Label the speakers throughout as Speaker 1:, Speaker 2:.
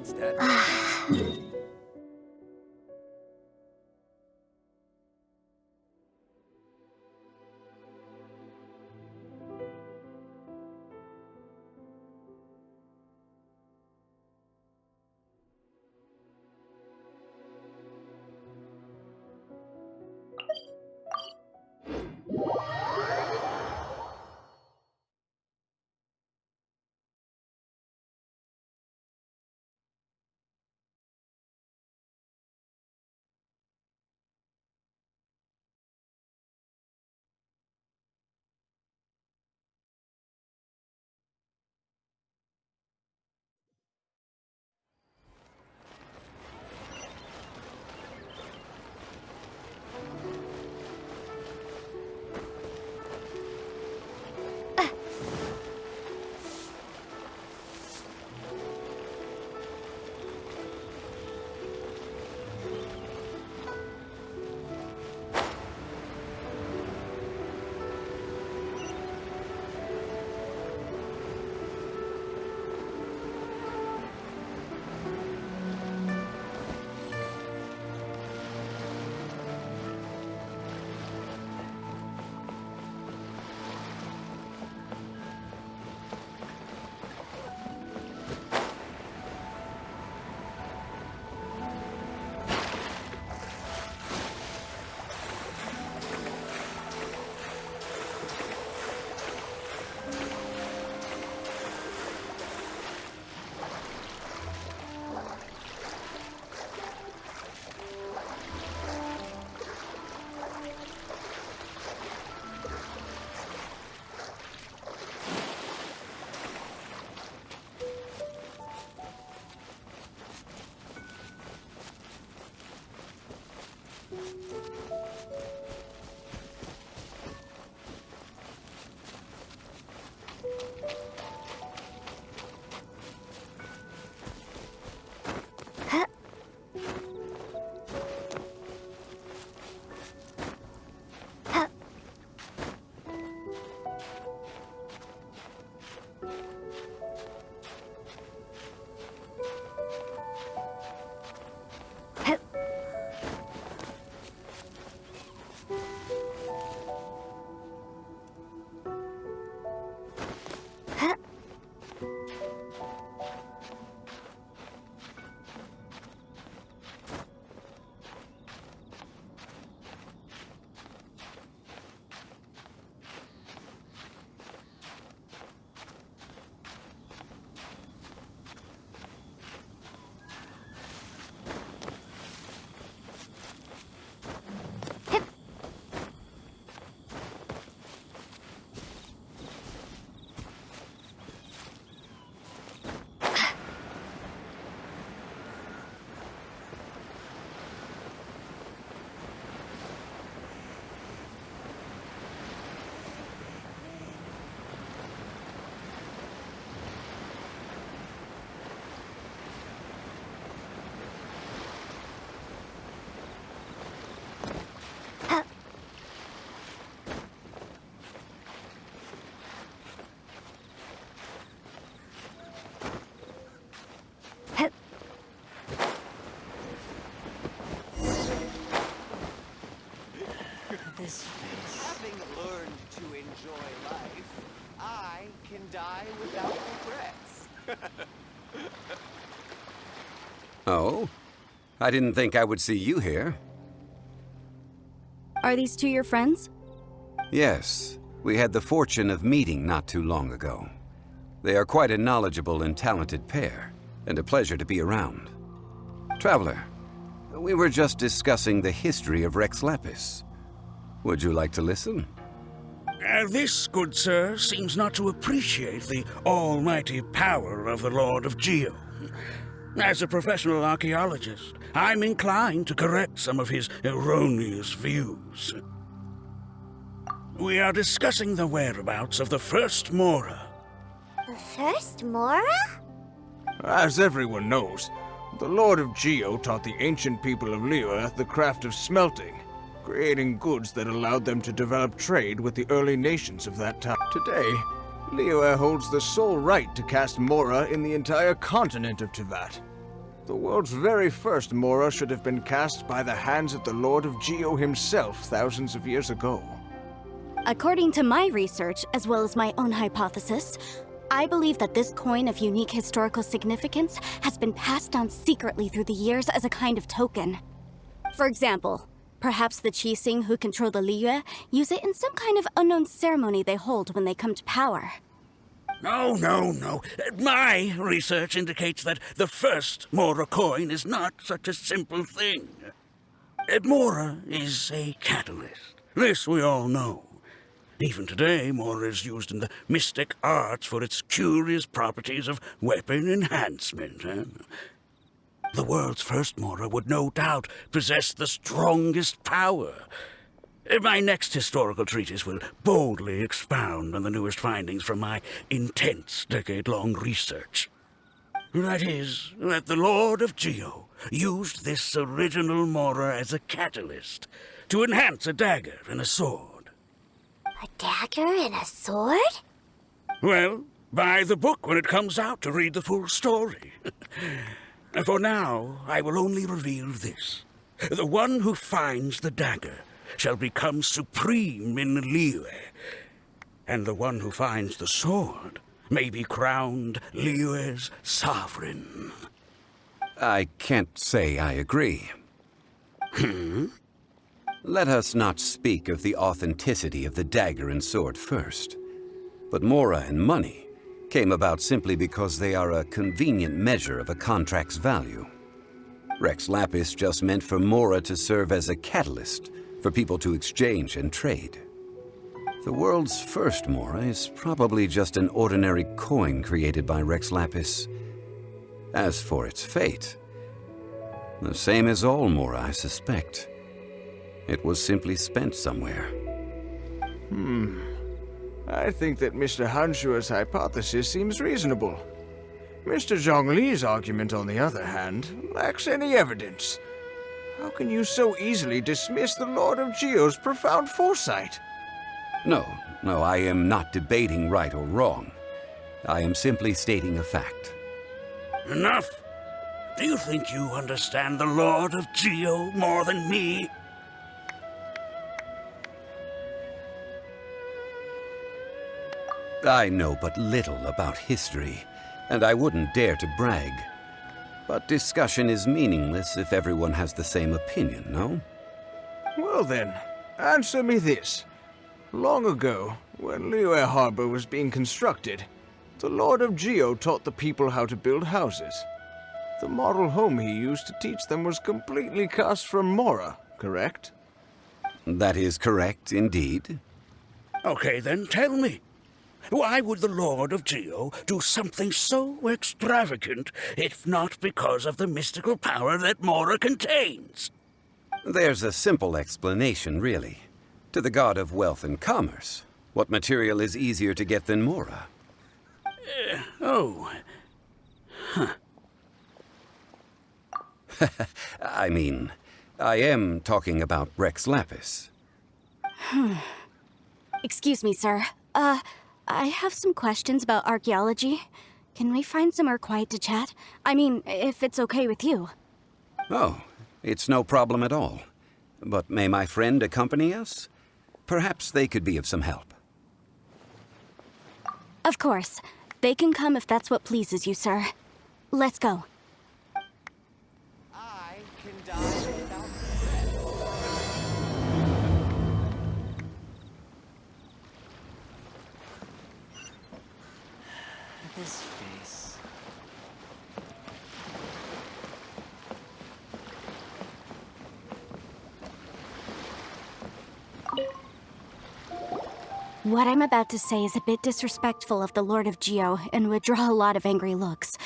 Speaker 1: Mondstadt.
Speaker 2: This face.
Speaker 1: Having learned to enjoy life, I can die without regrets.
Speaker 3: Oh? I didn't think I would see you here.
Speaker 2: Are these two your friends?
Speaker 3: Yes, we had the fortune of meeting not too long ago. They are quite a knowledgeable and talented pair, and a pleasure to be around. Traveler, we were just discussing the history of Rex Lapis. Would you like to listen?
Speaker 4: This, good sir, seems not to appreciate the almighty power of the Lord of Geo. As a professional archaeologist, I'm inclined to correct some of his erroneous views. We are discussing the whereabouts of the first Mora.
Speaker 5: The first Mora?
Speaker 6: As everyone knows, the Lord of Geo taught the ancient people of Liyue the craft of smelting, creating goods that allowed them to develop trade with the early nations of that time. Today, Liyue holds the sole right to cast Mora in the entire continent of Teyvat. The world's very first Mora should have been cast by the hands of the Lord of Geo himself thousands of years ago.
Speaker 2: According to my research, as well as my own hypothesis, I believe that this coin of unique historical significance has been passed down secretly through the years as a kind of token. For example, perhaps the Qixing who control the Liyue use it in some kind of unknown ceremony they hold when they come to power.
Speaker 4: No. My research indicates that the first Mora coin is not such a simple thing. Mora is a catalyst. This we all know. Even today, Mora is used in the mystic arts for its curious properties of weapon enhancement. The world's first Mora would no doubt possess the strongest power. My next historical treatise will boldly expound on the newest findings from my intense decade-long research. That is, that the Lord of Geo used this original Mora as a catalyst to enhance a dagger and a sword.
Speaker 5: A dagger and a sword?
Speaker 4: Well, buy the book when it comes out to read the full story. For now, I will only reveal this. The one who finds the dagger shall become supreme in Liyue, and the one who finds the sword may be crowned Liyue's sovereign.
Speaker 3: I can't say I agree. Let us not speak of the authenticity of the dagger and sword first. But Mora and money came about simply because they are a convenient measure of a contract's value. Rex Lapis just meant for Mora to serve as a catalyst for people to exchange and trade. The world's first Mora is probably just an ordinary coin created by Rex Lapis. As for its fate, the same as all Mora, I suspect. It was simply spent somewhere.
Speaker 6: I think that Mr. Hanshua's hypothesis seems reasonable. Mr. Zhongli's argument, on the other hand, lacks any evidence. How can you so easily dismiss the Lord of Geo's profound foresight?
Speaker 3: No, I am not debating right or wrong. I am simply stating a fact.
Speaker 4: Enough! Do you think you understand the Lord of Geo more than me?
Speaker 3: I know but little about history, and I wouldn't dare to brag. But discussion is meaningless if everyone has the same opinion, no?
Speaker 6: Well then, answer me this. Long ago, when Liyue Harbor was being constructed, the Lord of Geo taught the people how to build houses. The model home he used to teach them was completely cast from Mora, correct?
Speaker 3: That is correct, indeed.
Speaker 4: Okay, then tell me. Why would the Lord of Geo do something so extravagant if not because of the mystical power that Mora contains?
Speaker 3: There's a simple explanation, really. To the god of wealth and commerce, what material is easier to get than Mora? I mean, I am talking about Rex Lapis.
Speaker 2: Excuse me, sir. I have some questions about archaeology. Can we find somewhere quiet to chat? I mean, if it's okay with you.
Speaker 3: Oh, it's no problem at all. But may my friend accompany us? Perhaps they could be of some help.
Speaker 2: Of course. They can come if that's what pleases you, sir. Let's go.
Speaker 1: I can die without regret. This face.
Speaker 2: What I'm about to say is a bit disrespectful of the Lord of Geo and would draw a lot of angry looks.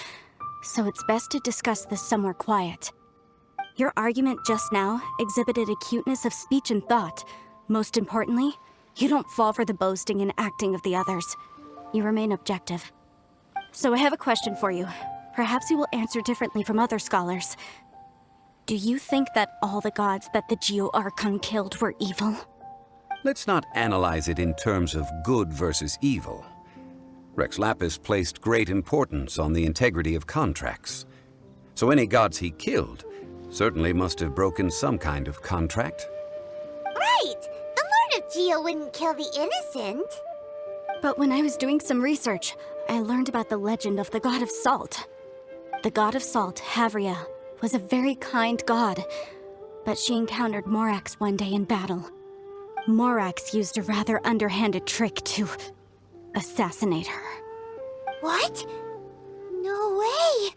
Speaker 2: So it's best to discuss this somewhere quiet. Your argument just now exhibited acuteness of speech and thought. Most importantly, you don't fall for the boasting and acting of the others. You remain objective. So I have a question for you. Perhaps you will answer differently from other scholars. Do you think that all the gods that the Geo Archon killed were evil?
Speaker 3: Let's not analyze it in terms of good versus evil. Rex Lapis placed great importance on the integrity of contracts. So any gods he killed certainly must have broken some kind of contract.
Speaker 5: Right! The Lord of Geo wouldn't kill the innocent.
Speaker 2: But when I was doing some research, I learned about the legend of the god of salt. The god of salt, Havria, was a very kind god, but she encountered Morax one day in battle. Morax used a rather underhanded trick to assassinate her.
Speaker 5: What? No way!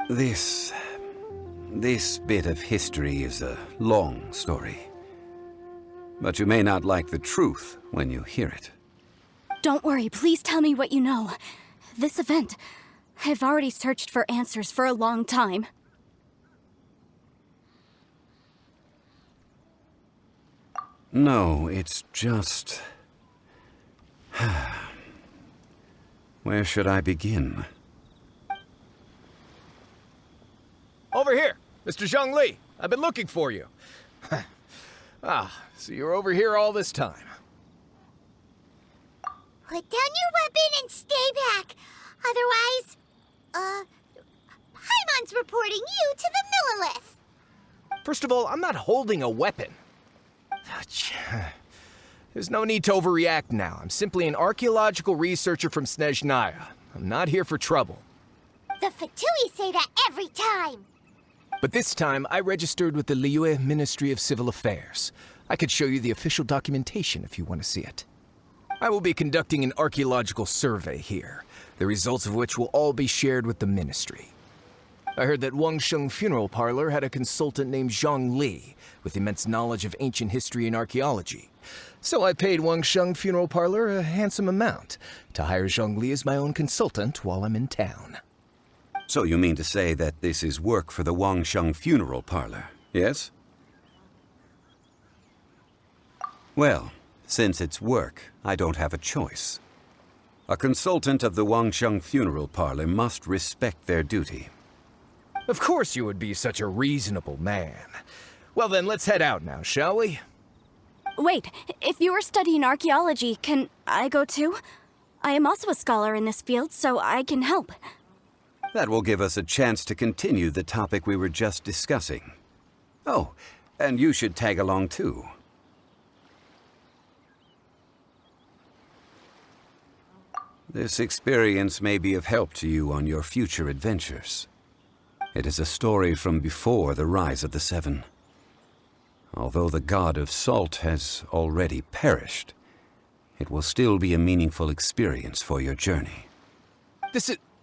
Speaker 3: This bit of history is a long story. But you may not like the truth when you hear it.
Speaker 2: Don't worry, please tell me what you know. This event, I've already searched for answers for a long time.
Speaker 3: No, it's just... Where should I begin?
Speaker 7: Over here, Mr. Zhongli. I've been looking for you. So you're over here all this time.
Speaker 5: Put down your weapon and stay back. Otherwise, Paimon's reporting you to the Millilith.
Speaker 7: First of all, I'm not holding a weapon. There's no need to overreact now. I'm simply an archaeological researcher from Snezhnaya. I'm not here for trouble.
Speaker 5: The Fatui say that every time.
Speaker 7: But this time, I registered with the Liyue Ministry of Civil Affairs. I could show you the official documentation if you want to see it. I will be conducting an archaeological survey here, the results of which will all be shared with the ministry. I heard that Wangsheng Funeral Parlor had a consultant named Zhongli with immense knowledge of ancient history and archaeology. So I paid Wangsheng Funeral Parlor a handsome amount to hire Zhongli as my own consultant while I'm in town.
Speaker 3: So you mean to say that this is work for the Wangsheng Funeral Parlor, yes? Well, since it's work, I don't have a choice. A consultant of the Wangsheng Funeral Parlor must respect their duty.
Speaker 7: Of course you would be such a reasonable man. Well then, let's head out now, shall we?
Speaker 2: Wait, if you are studying archaeology, can I go too? I am also a scholar in this field, so I can help.
Speaker 3: That will give us a chance to continue the topic we were just discussing. Oh, and you should tag along too. This experience may be of help to you on your future adventures. It is a story from before the rise of the Seven. Although the god of salt has already perished, it will still be a meaningful experience for your journey.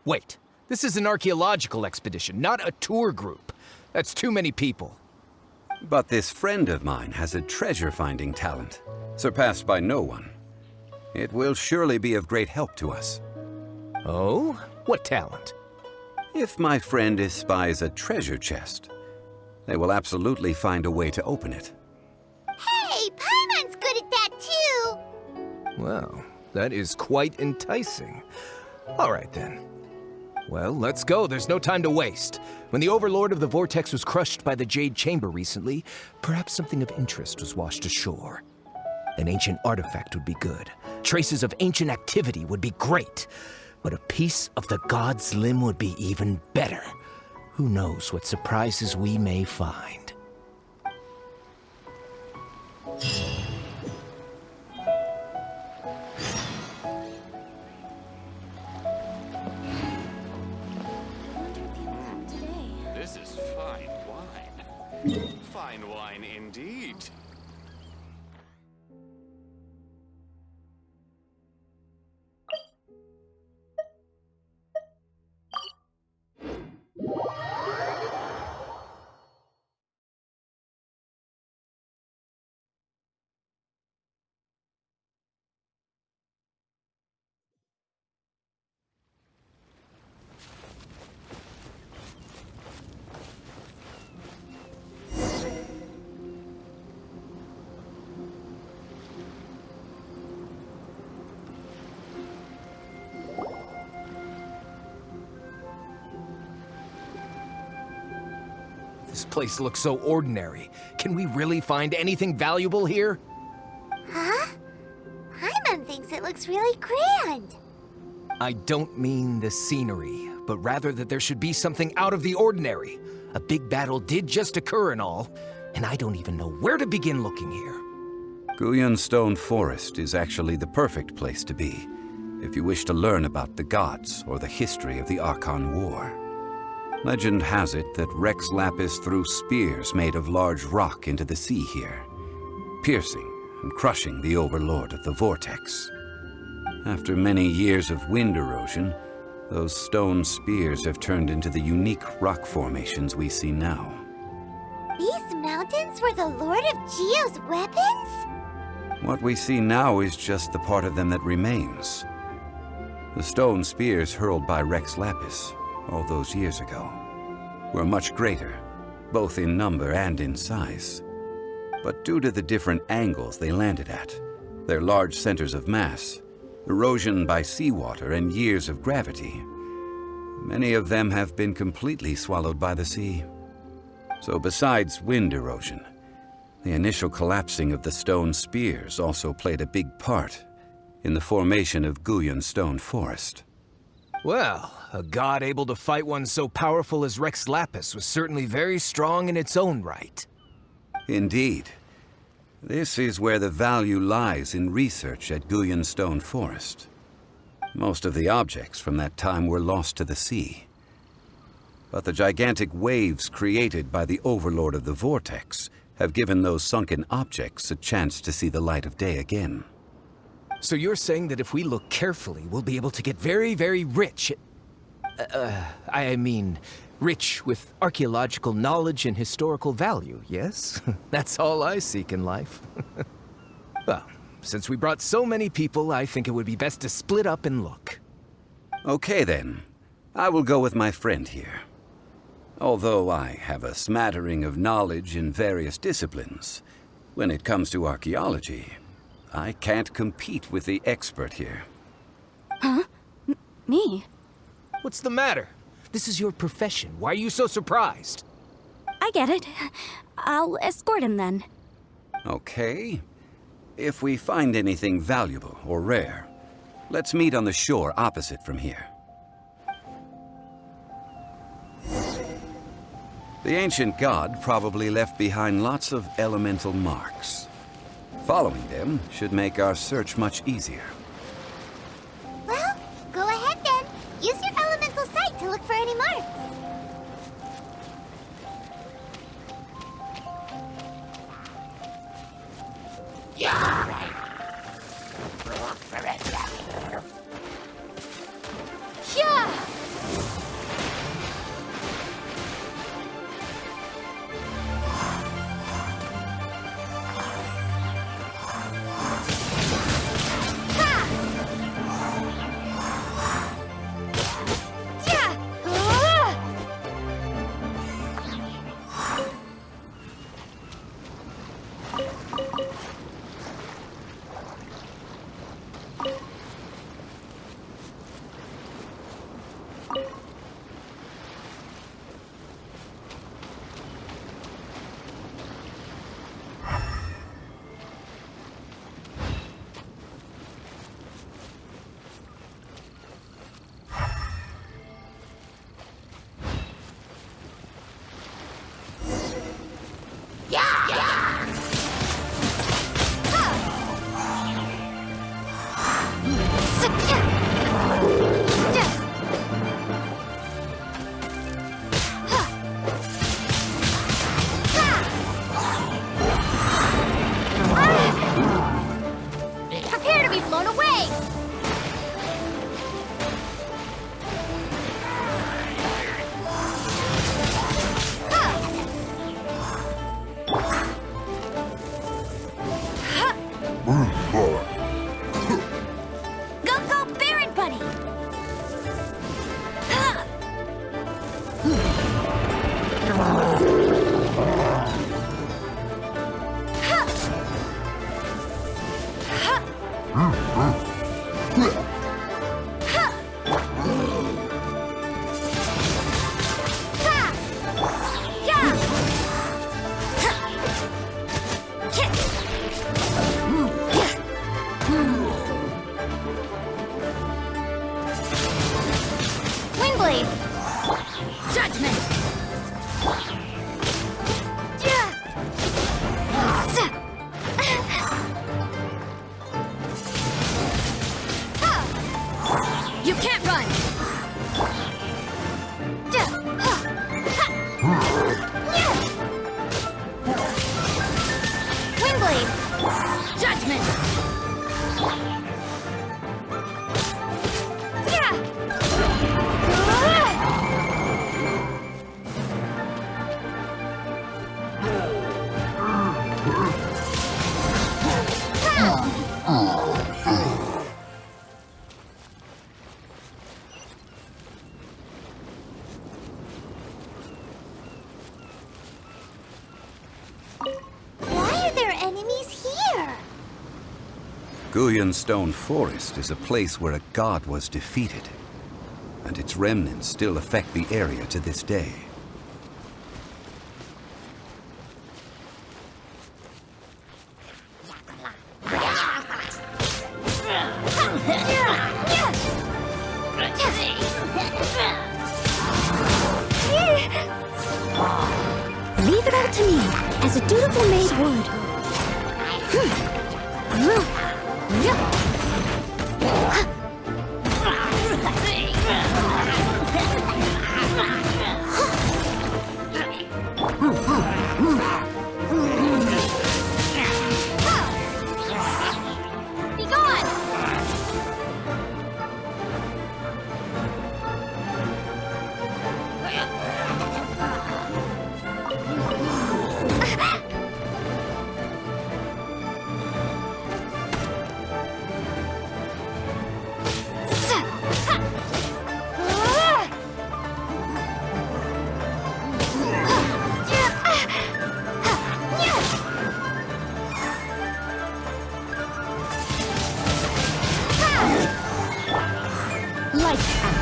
Speaker 7: Wait. This is an archaeological expedition, not a tour group. That's too many people.
Speaker 3: But this friend of mine has a treasure-finding talent, surpassed by no one. It will surely be of great help to us.
Speaker 7: Oh? What talent?
Speaker 3: If my friend espies a treasure chest, they will absolutely find a way to open it.
Speaker 5: Hey, Paimon's good at that too.
Speaker 7: Well, that is quite enticing. All right then. Well, let's go. There's no time to waste. When the Overlord of the Vortex was crushed by the Jade Chamber recently, perhaps something of interest was washed ashore. An ancient artifact would be good. Traces of ancient activity would be great. But a piece of the god's limb would be even better. Who knows what surprises we may find.
Speaker 1: This is fine wine. Fine wine indeed.
Speaker 7: This place looks so ordinary. Can we really find anything valuable here?
Speaker 5: Huh? Paimon thinks it looks really grand.
Speaker 7: I don't mean the scenery, but rather that there should be something out of the ordinary. A big battle did just occur and all, and I don't even know where to begin looking here.
Speaker 3: Guyun Stone Forest is actually the perfect place to be if you wish to learn about the gods or the history of the Archon War. Legend has it that Rex Lapis threw spears made of large rock into the sea here, piercing and crushing the overlord of the vortex. After many years of wind erosion, those stone spears have turned into the unique rock formations we see now.
Speaker 5: These mountains were the Lord of Geo's weapons?
Speaker 3: What we see now is just the part of them that remains. The stone spears hurled by Rex Lapis all those years ago were much greater, both in number and in size. But due to the different angles they landed at, their large centers of mass, erosion by seawater, and years of gravity, many of them have been completely swallowed by the sea. So besides wind erosion, the initial collapsing of the stone spears also played a big part in the formation of Guyun Stone Forest.
Speaker 7: Well, a god able to fight one so powerful as Rex Lapis was certainly very strong in its own right.
Speaker 3: Indeed. This is where the value lies in research at Guyun Stone Forest. Most of the objects from that time were lost to the sea. But the gigantic waves created by the overlord of the vortex have given those sunken objects a chance to see the light of day again.
Speaker 7: So you're saying that if we look carefully, we'll be able to get very, very rich rich with archaeological knowledge and historical value, yes? That's all I seek in life. Well, since we brought so many people, I think it would be best to split up and look.
Speaker 3: Okay then, I will go with my friend here. Although I have a smattering of knowledge in various disciplines, when it comes to archaeology, I can't compete with the expert here.
Speaker 2: Huh? Me?
Speaker 7: What's the matter? This is your profession. Why are you so surprised?
Speaker 2: I get it. I'll escort him then.
Speaker 3: Okay. If we find anything valuable or rare, let's meet on the shore opposite from here. The ancient god probably left behind lots of elemental marks. Following them should make our search much easier.
Speaker 5: Well, go ahead then. Use your elemental sight to look for any marks. Yeah! Windblade! Judgment! Why are there enemies here?
Speaker 3: Guyan Stone Forest is a place where a god was defeated, and its remnants still affect the area to this day.
Speaker 2: Leave it all to me, as a dutiful maid would.
Speaker 5: Be gone!
Speaker 2: Lights out.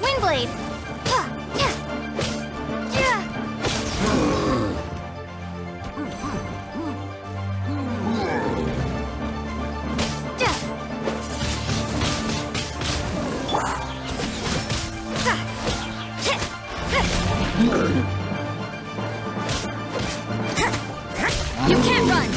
Speaker 5: Windblade!
Speaker 2: You can't run!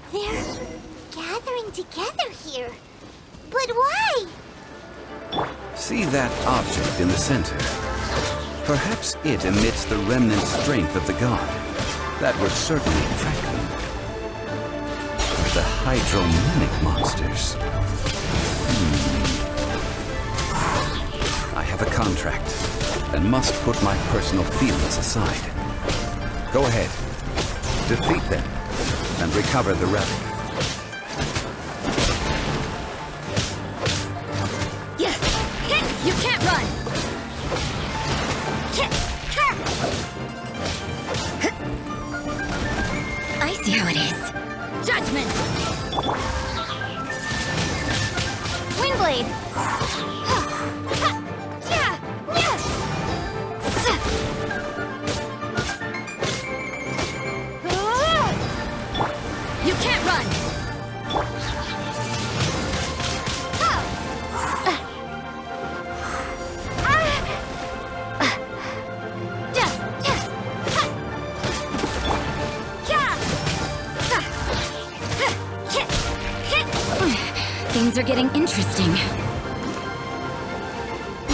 Speaker 5: They're gathering together here. But why?
Speaker 3: See that object in the center? Perhaps it emits the remnant strength of the god. That would certainly attract them. The hydromimic monsters. I have a contract, and must put my personal feelings aside. Go ahead. Defeat them, and recover the relic.
Speaker 2: You can't run! I see how it is. Judgment! Windblade! You can't run! Things are getting interesting.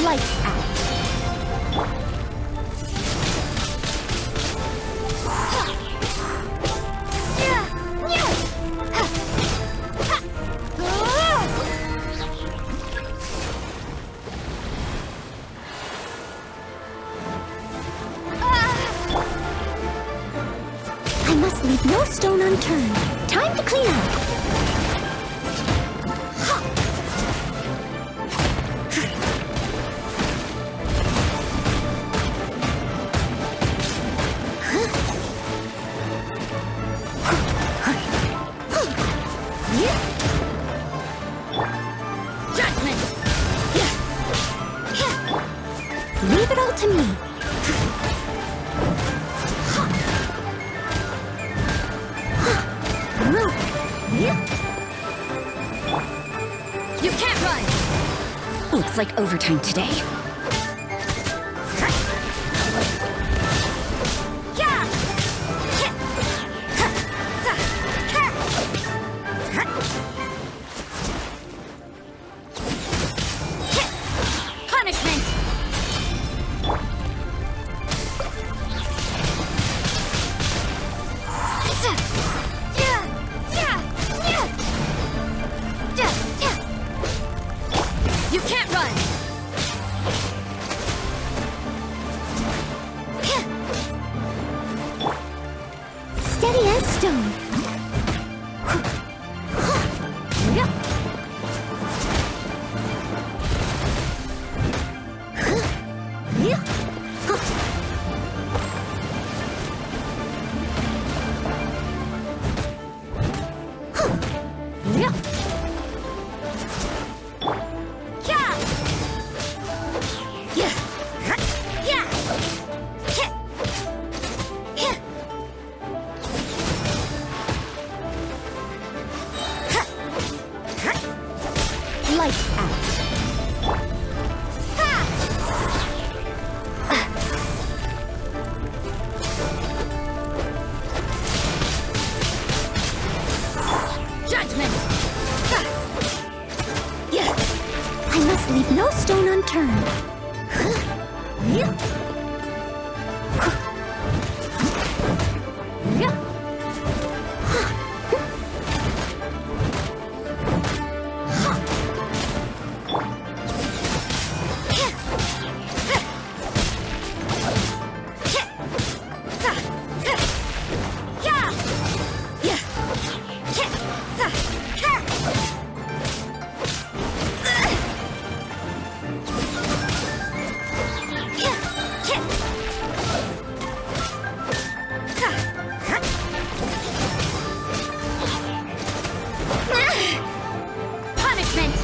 Speaker 2: Lights out. I must leave no stone unturned. Time to clean up. Leave it all to me. You can't run! Looks like overtime today. Punishment! You can't run! Steady as stone. Lights out. Judgment! I must leave no stone unturned. Punishment!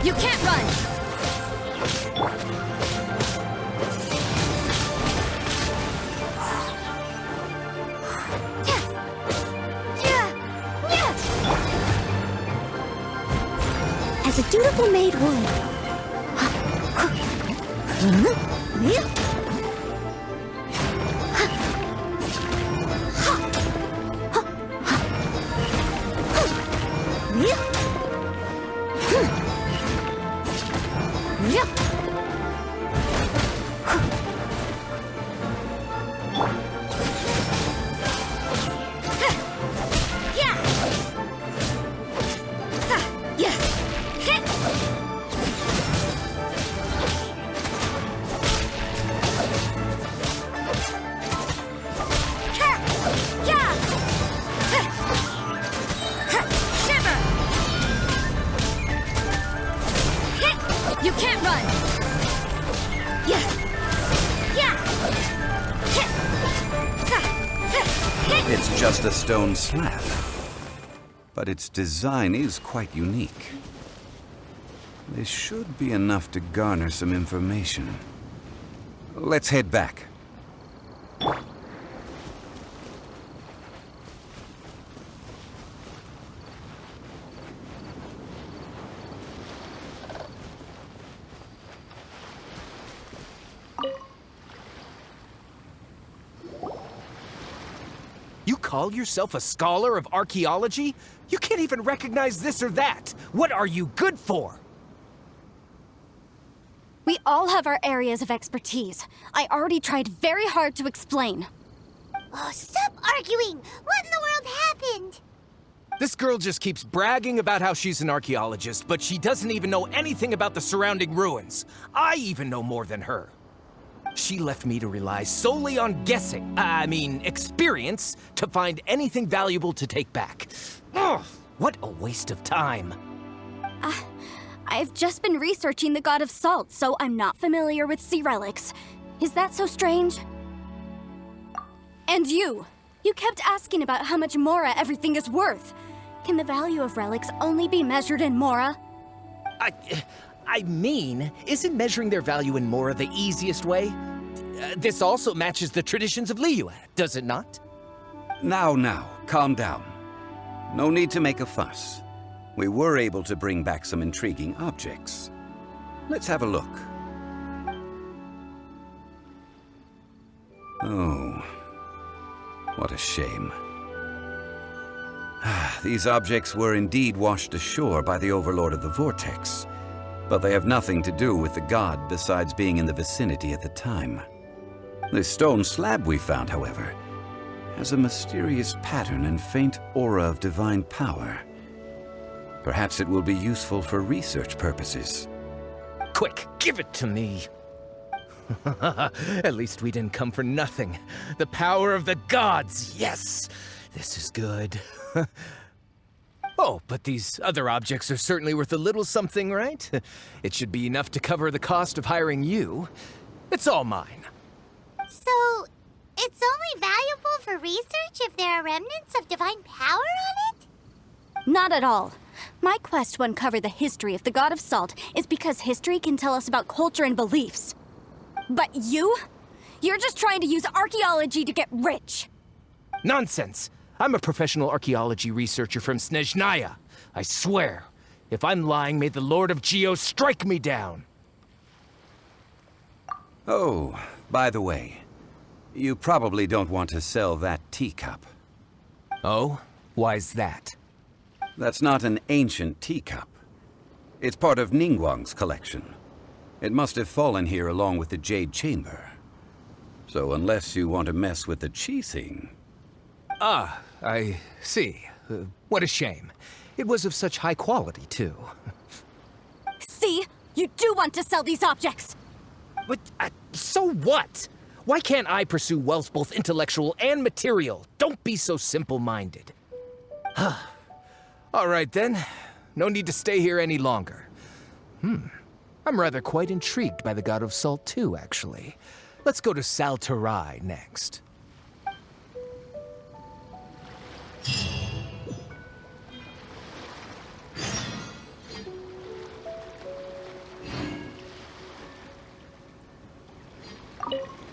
Speaker 2: You can't run! As a dutiful maid would. Shiver!
Speaker 3: just a stone slab, but its design is quite unique. This should be enough to garner some information. Let's head back.
Speaker 7: You call yourself a scholar of archaeology? You can't even recognize this or that. What are you good for?
Speaker 2: We all have our areas of expertise. I already tried very hard to explain.
Speaker 5: Oh, stop arguing! What in the world happened?
Speaker 7: This girl just keeps bragging about how she's an archaeologist, but she doesn't even know anything about the surrounding ruins. I even know more than her. She left me to rely solely on guessing, experience, to find anything valuable to take back. Ugh, what a waste of time.
Speaker 2: I've just been researching the God of Salt, so I'm not familiar with sea relics. Is that so strange? And you kept asking about how much Mora everything is worth. Can the value of relics only be measured in Mora?
Speaker 7: Isn't measuring their value in Mora the easiest way? This also matches the traditions of Liyue, does it not?
Speaker 3: Now, calm down. No need to make a fuss. We were able to bring back some intriguing objects. Let's have a look. Oh, what a shame. These objects were indeed washed ashore by the Overlord of the Vortex, but they have nothing to do with the god besides being in the vicinity at the time. This stone slab we found, however, has a mysterious pattern and faint aura of divine power. Perhaps it will be useful for research purposes.
Speaker 7: Quick, give it to me. At least we didn't come for nothing. The power of the gods, yes! This is good. Oh, but these other objects are certainly worth a little something, right? It should be enough to cover the cost of hiring you. It's all mine.
Speaker 5: So, it's only valuable for research if there are remnants of divine power on it?
Speaker 2: Not at all. My quest to uncover the history of the God of Salt is because history can tell us about culture and beliefs. But you're just trying to use archaeology to get rich.
Speaker 7: Nonsense! I'm a professional archaeology researcher from Snezhnaya. I swear, if I'm lying, may the Lord of Geo strike me down.
Speaker 3: Oh, by the way, you probably don't want to sell that teacup.
Speaker 7: Oh? Why's that?
Speaker 3: That's not an ancient teacup. It's part of Ningguang's collection. It must have fallen here along with the Jade Chamber. So unless you want to mess with the Qixing...
Speaker 7: Ah, I see. What a shame. It was of such high quality, too.
Speaker 2: See? You do want to sell these objects!
Speaker 7: But, so what? Why can't I pursue wealth both intellectual and material? Don't be so simple-minded. All right, then. No need to stay here any longer. I'm rather quite intrigued by the God of Salt, too, actually. Let's go to Saltarai next.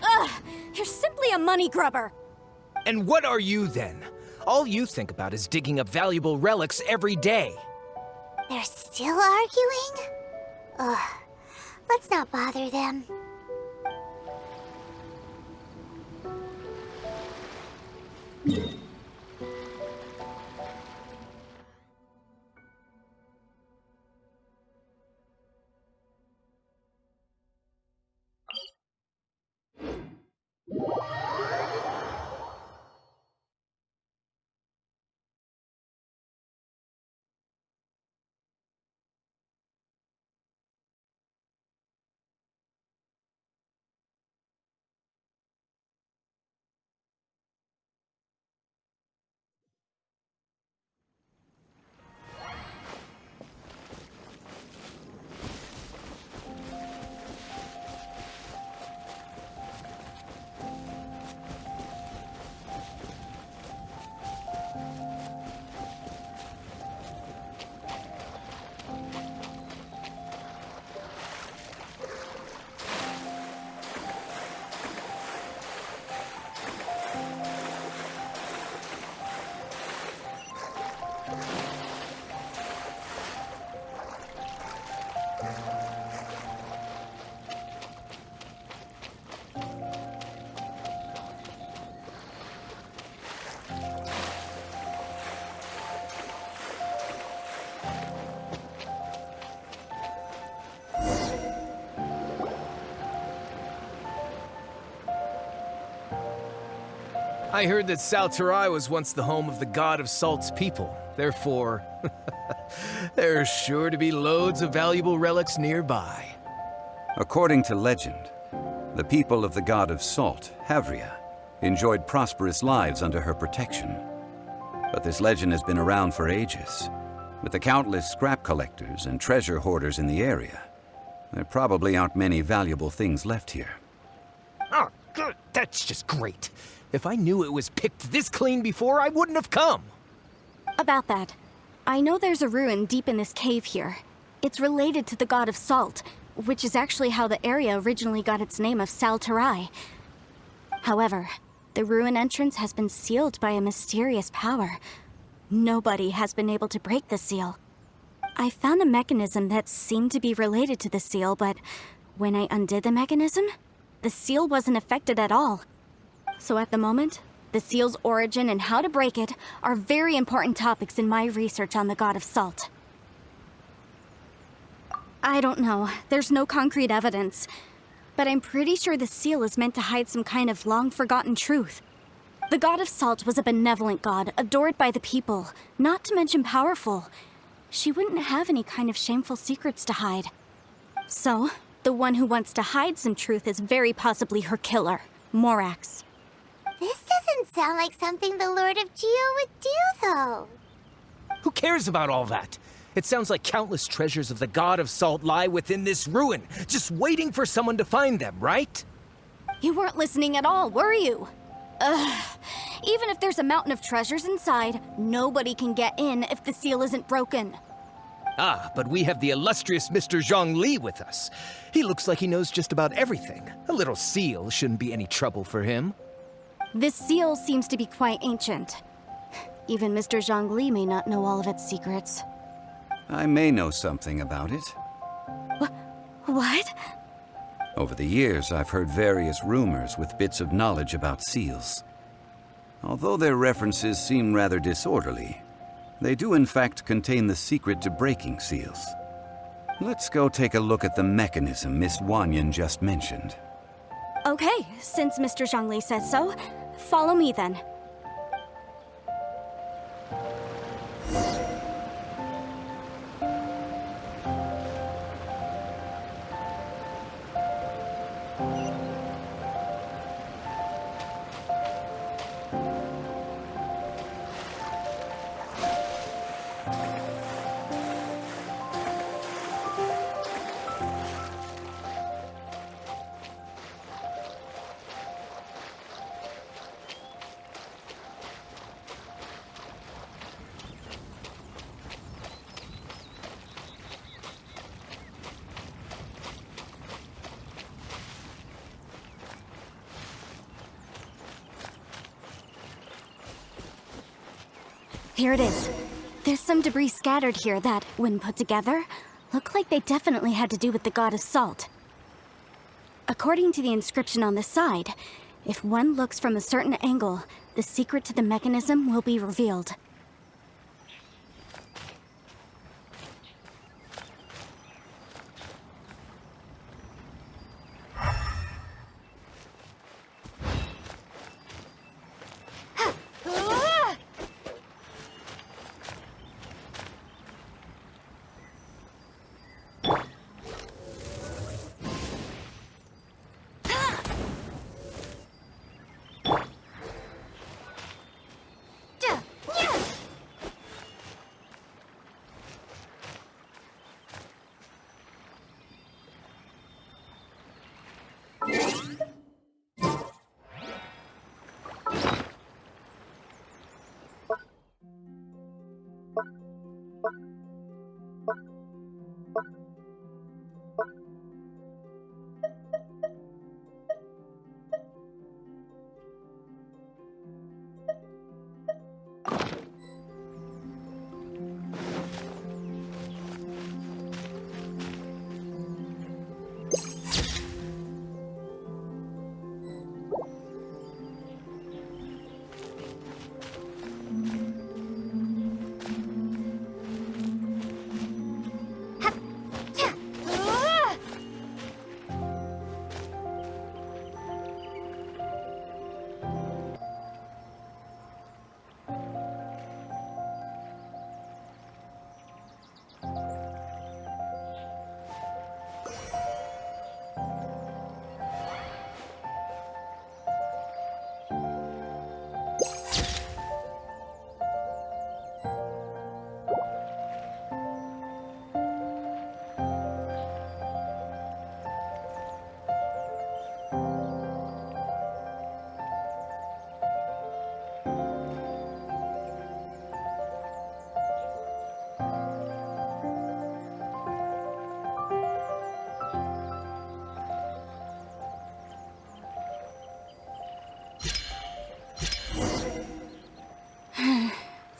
Speaker 2: Ugh! You're simply a money grubber!
Speaker 7: And what are you, then? All you think about is digging up valuable relics every day.
Speaker 5: They're still arguing? Ugh. Let's not bother them.
Speaker 7: I heard that Salterai was once the home of the god of Salt's people. Therefore, there's sure to be loads of valuable relics nearby.
Speaker 3: According to legend, the people of the god of Salt, Havria, enjoyed prosperous lives under her protection. But this legend has been around for ages. With the countless scrap collectors and treasure hoarders in the area, there probably aren't many valuable things left here.
Speaker 7: Oh, good. That's just great. If I knew it was picked this clean before, I wouldn't have come.
Speaker 2: About that, I know there's a ruin deep in this cave here. It's related to the god of Salt, which is actually how the area originally got its name of Salterai. However, the ruin entrance has been sealed by a mysterious power. Nobody has been able to break the seal. I found a mechanism that seemed to be related to the seal, but when I undid the mechanism, the seal wasn't affected at all. So at the moment, the seal's origin and how to break it are very important topics in my research on the god of Salt. I don't know, there's no concrete evidence, but I'm pretty sure the seal is meant to hide some kind of long-forgotten truth. The god of Salt was a benevolent god, adored by the people, not to mention powerful. She wouldn't have any kind of shameful secrets to hide. So, the one who wants to hide some truth is very possibly her killer, Morax.
Speaker 5: This doesn't sound like something the Lord of Geo would do, though.
Speaker 7: Who cares about all that? It sounds like countless treasures of the god of Salt lie within this ruin, just waiting for someone to find them, right?
Speaker 2: You weren't listening at all, were you? Ugh. Even if there's a mountain of treasures inside, nobody can get in if the seal isn't broken.
Speaker 7: Ah, but we have the illustrious Mr. Zhongli with us. He looks like he knows just about everything. A little seal shouldn't be any trouble for him.
Speaker 2: This seal seems to be quite ancient. Even Mr. Zhongli may not know all of its secrets.
Speaker 3: I may know something about it.
Speaker 2: What?
Speaker 3: Over the years, I've heard various rumors with bits of knowledge about seals. Although their references seem rather disorderly, they do in fact contain the secret to breaking seals. Let's go take a look at the mechanism Miss Wanyan just mentioned.
Speaker 2: Okay, since Mr. Zhongli says so, follow me then. Here it is. There's some debris scattered here that, when put together, look like they definitely had to do with the god of Salt. According to the inscription on the side, if one looks from a certain angle, the secret to the mechanism will be revealed.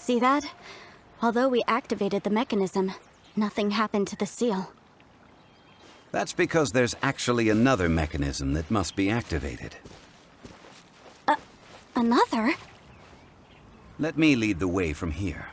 Speaker 2: See that? Although we activated the mechanism, nothing happened to the seal.
Speaker 3: That's because there's actually another mechanism that must be activated.
Speaker 2: Another?
Speaker 3: Let me lead the way from here.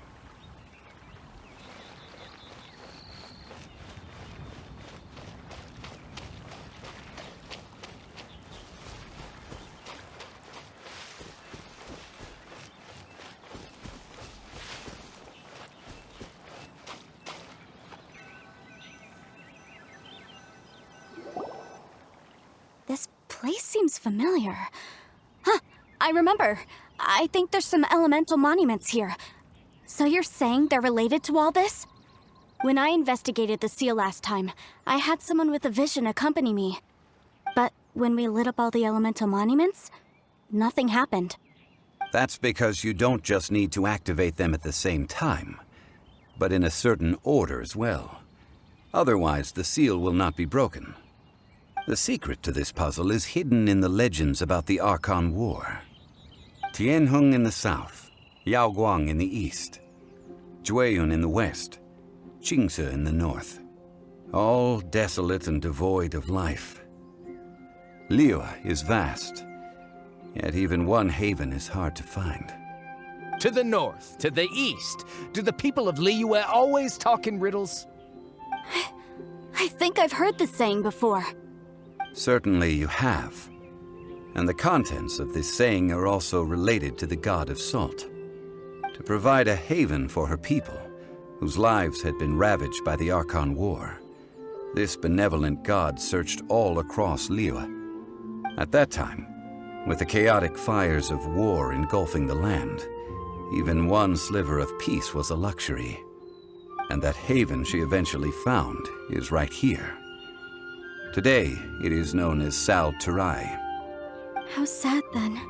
Speaker 2: This place seems familiar. Huh, I remember. I think there's some elemental monuments here. So you're saying they're related to all this? When I investigated the seal last time, I had someone with a vision accompany me. But when we lit up all the elemental monuments, nothing happened.
Speaker 3: That's because you don't just need to activate them at the same time, but in a certain order as well. Otherwise, the seal will not be broken. The secret to this puzzle is hidden in the legends about the Archon War. Tianheng in the south, Yaoguang in the east, Jueyun in the west, Qingce in the north. All desolate and devoid of life. Liyue is vast, yet even one haven is hard to find.
Speaker 7: To the north, to the east. Do the people of Liyue always talk in riddles?
Speaker 2: I think I've heard this saying before.
Speaker 3: Certainly you have. And the contents of this saying are also related to the god of salt. To provide a haven for her people, whose lives had been ravaged by the Archon War, this benevolent god searched all across Liyue. At that time, with the chaotic fires of war engulfing the land, even one sliver of peace was a luxury. And that haven she eventually found is right here. Today, it is known as Sal Turai.
Speaker 2: How sad then.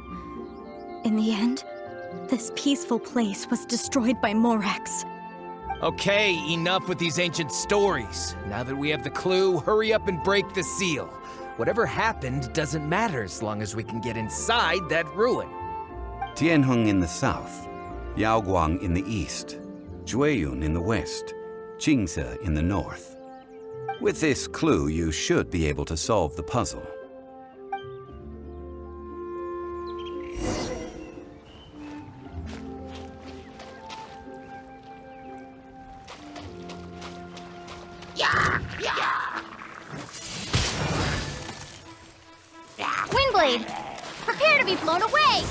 Speaker 2: In the end, this peaceful place was destroyed by Morax.
Speaker 7: Okay, enough with these ancient stories. Now that we have the clue, hurry up and break the seal. Whatever happened doesn't matter as long as we can get inside that ruin.
Speaker 3: Tianheng in the south, Yaoguang in the east, Jueyun in the west, Qingce in the north. With this clue, you should be able to solve the puzzle.
Speaker 5: Windblade! Prepare to be blown away!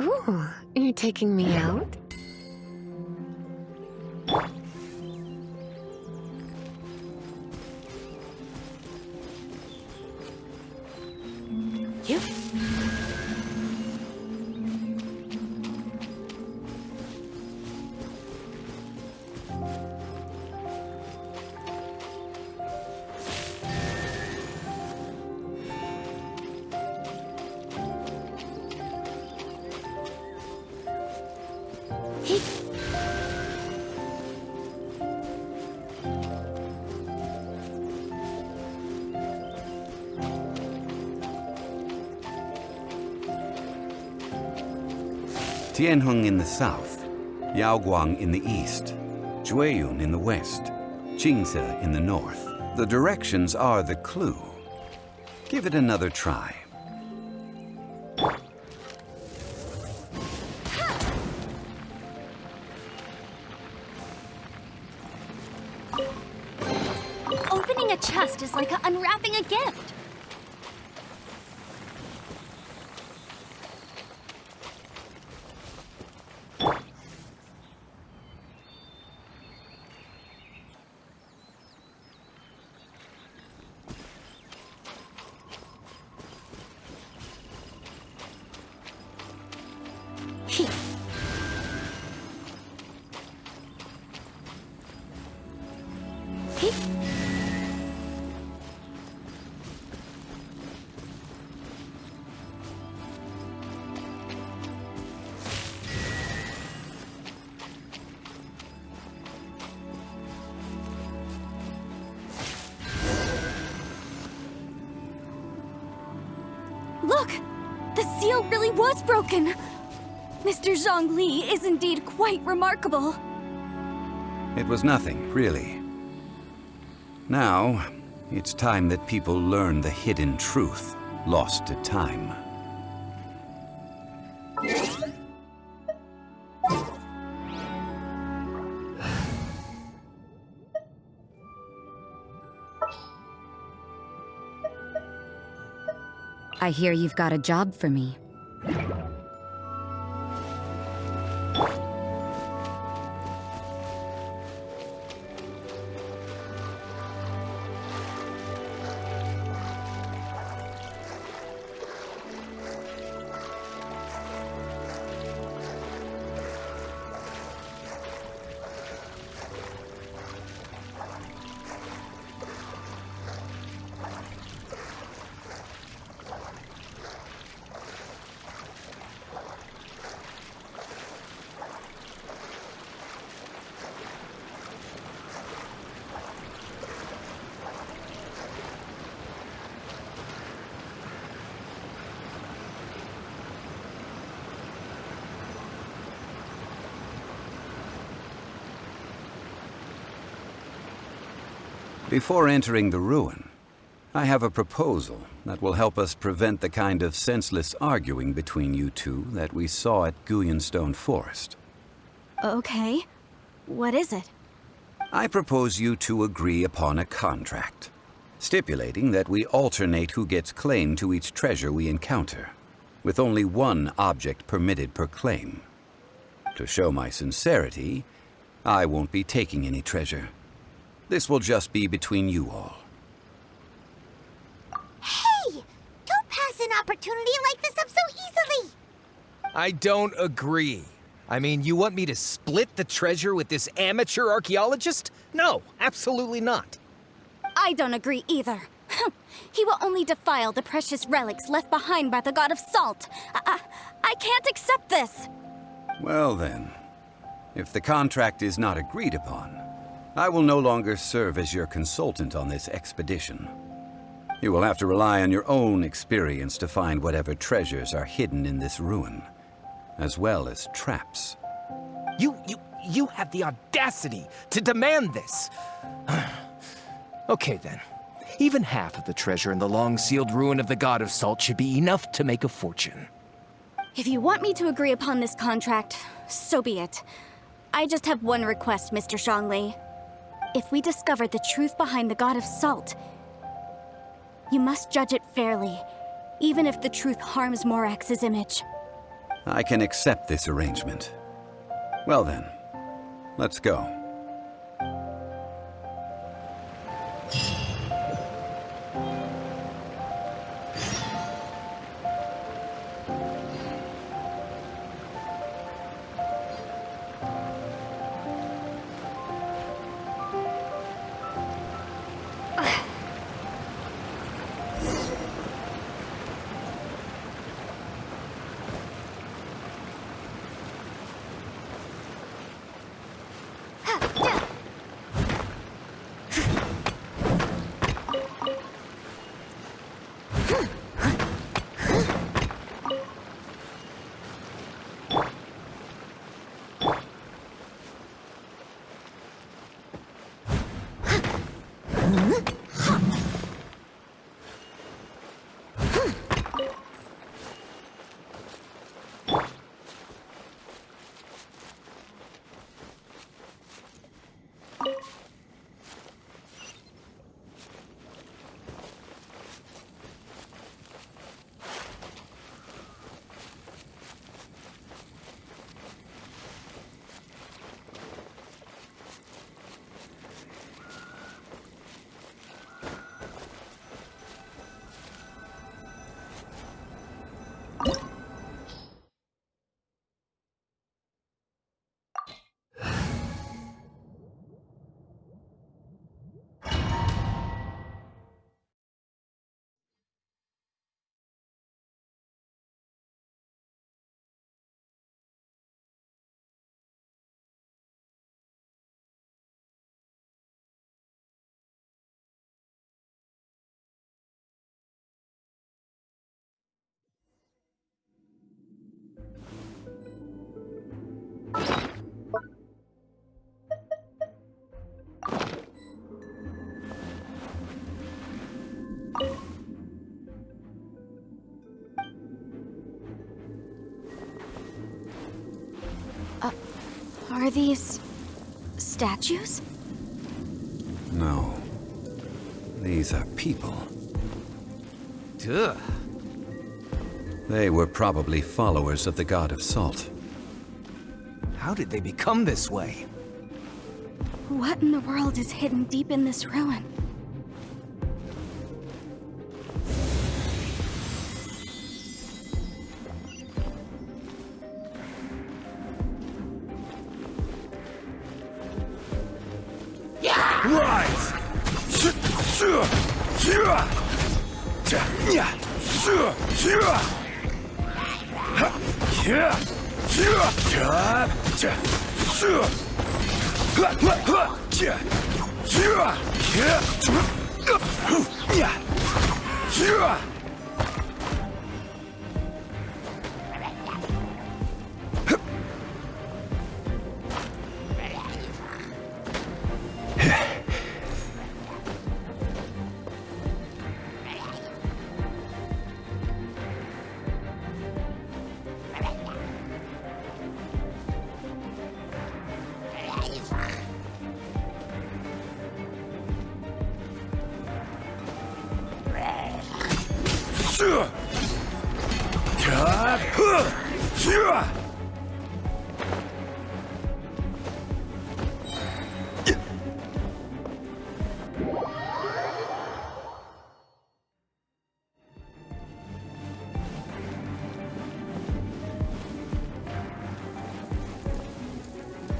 Speaker 8: Ooh, you're taking me out? You?
Speaker 3: Tianheng in the south, Yaoguang in the east, Jueyun in the west, Qingce in the north. The directions are the clue. Give it another try.
Speaker 2: Opening a chest is like unwrapping a gift. Look! The seal really was broken! Mr. Zhongli is indeed quite remarkable.
Speaker 3: It was nothing, really. Now, it's time that people learn the hidden truth lost to time.
Speaker 9: I hear you've got a job for me.
Speaker 3: Before entering the ruin, I have a proposal that will help us prevent the kind of senseless arguing between you two that we saw at Guyonstone Forest.
Speaker 2: Okay. What is it?
Speaker 3: I propose you two agree upon a contract, stipulating that we alternate who gets claim to each treasure we encounter, with only one object permitted per claim. To show my sincerity, I won't be taking any treasure. This will just be between you all.
Speaker 5: Hey! Don't pass an opportunity like this up so easily!
Speaker 7: I don't agree. I mean, you want me to split the treasure with this amateur archaeologist? No, absolutely not.
Speaker 2: I don't agree either. He will only defile the precious relics left behind by the god of salt. I can't accept this.
Speaker 3: Well then, if the contract is not agreed upon, I will no longer serve as your consultant on this expedition. You will have to rely on your own experience to find whatever treasures are hidden in this ruin, as well as traps.
Speaker 7: You have the audacity to demand this. Okay then. Even half of the treasure in the long-sealed ruin of the God of Salt should be enough to make a fortune.
Speaker 2: If you want me to agree upon this contract, so be it. I just have one request, Mr. Zhongli. If we discover the truth behind the God of Salt, you must judge it fairly, even if the truth harms Morax's image.
Speaker 3: I can accept this arrangement. Well then, let's go.
Speaker 2: Are these statues?
Speaker 3: No. These are people.
Speaker 7: Duh.
Speaker 3: They were probably followers of the god of salt.
Speaker 7: How did they become this way?
Speaker 2: What in the world is hidden deep in this ruin?
Speaker 4: Rise!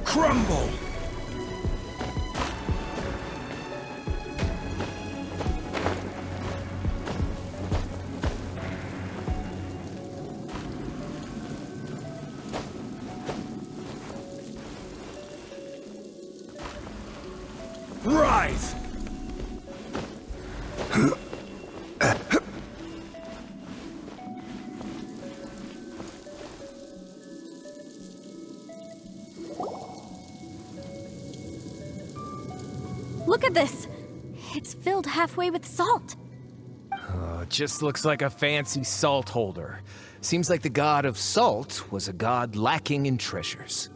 Speaker 4: Crumble! Rise!
Speaker 2: Look at this! It's filled halfway with salt.
Speaker 7: Just looks like a fancy salt holder. Seems like the god of salt was a god lacking in treasures.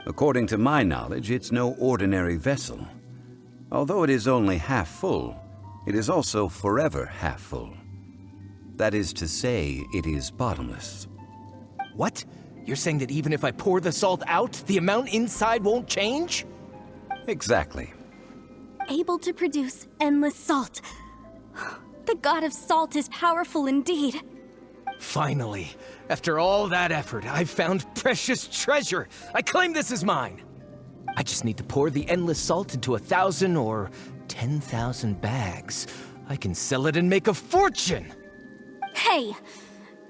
Speaker 3: According to my knowledge, it's no ordinary vessel. Although it is only half full, it is also forever half full. That is to say, it is bottomless.
Speaker 7: What? You're saying that even if I pour the salt out, the amount inside won't change?
Speaker 3: Exactly.
Speaker 2: Able to produce endless salt. The god of salt is powerful indeed.
Speaker 7: Finally, after all that effort, I've found precious treasure. I claim this as mine. I just need to pour the endless salt into 1,000 or 10,000 bags. I can sell it and make a fortune.
Speaker 2: Hey!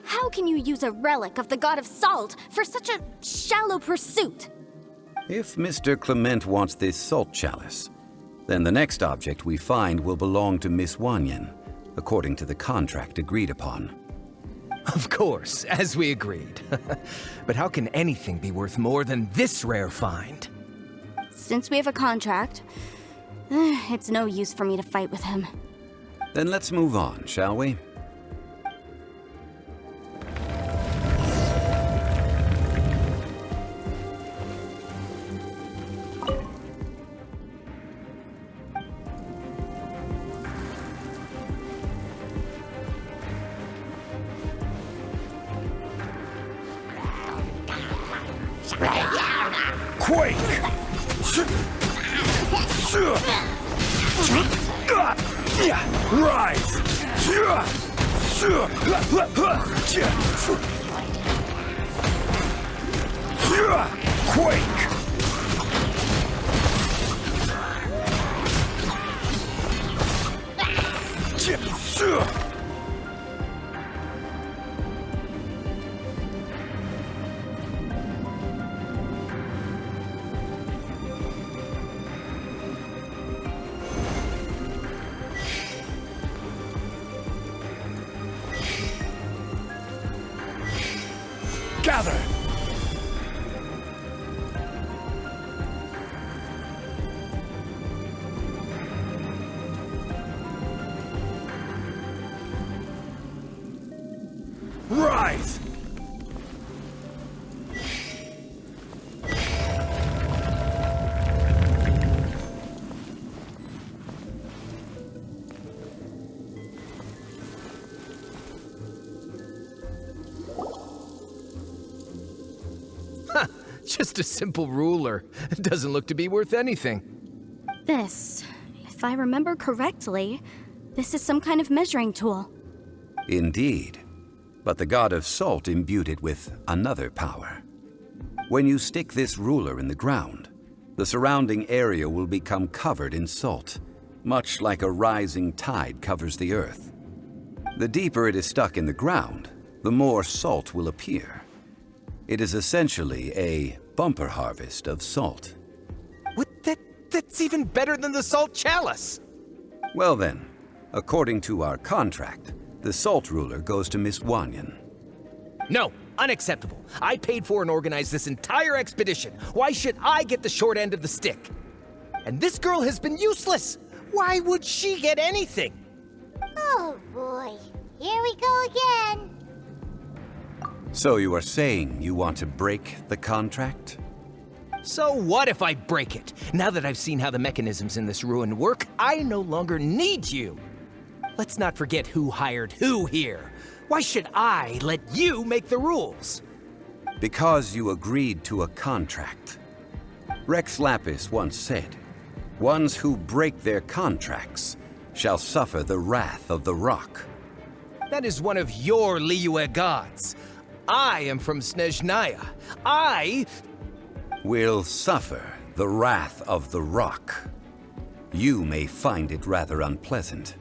Speaker 2: How can you use a relic of the god of salt for such a shallow pursuit?
Speaker 3: If Mr. Clement wants this salt chalice, then the next object we find will belong to Miss Wanyan, according to the contract agreed upon.
Speaker 7: Of course, as we agreed. But how can anything be worth more than this rare find?
Speaker 2: Since we have a contract, it's no use for me to fight with him.
Speaker 3: Then let's move on, shall we?
Speaker 4: Quake! Rise! Quake! Gather! Rise!
Speaker 7: Just a simple ruler. It doesn't look to be worth anything.
Speaker 2: This, if I remember correctly, this is some kind of measuring tool.
Speaker 3: Indeed. But the god of salt imbued it with another power. When you stick this ruler in the ground, the surrounding area will become covered in salt, much like a rising tide covers the earth. The deeper it is stuck in the ground, the more salt will appear. It is essentially a bumper harvest of salt.
Speaker 7: What? That's even better than the salt chalice!
Speaker 3: Well then, according to our contract, the salt ruler goes to Miss Wanyan.
Speaker 7: No, unacceptable. I paid for and organized this entire expedition. Why should I get the short end of the stick? And this girl has been useless. Why would she get anything?
Speaker 5: Oh boy, here we go again.
Speaker 3: So you are saying you want to break the contract?
Speaker 7: So what if I break it? Now that I've seen how the mechanisms in this ruin work, I no longer need you. Let's not forget who hired who here. Why should I let you make the rules?
Speaker 3: Because you agreed to a contract. Rex Lapis once said, "Ones who break their contracts shall suffer the wrath of the rock."
Speaker 7: That is one of your Liyue gods. I am from Snezhnaya. I
Speaker 3: will suffer the wrath of the rock. You may find it rather unpleasant.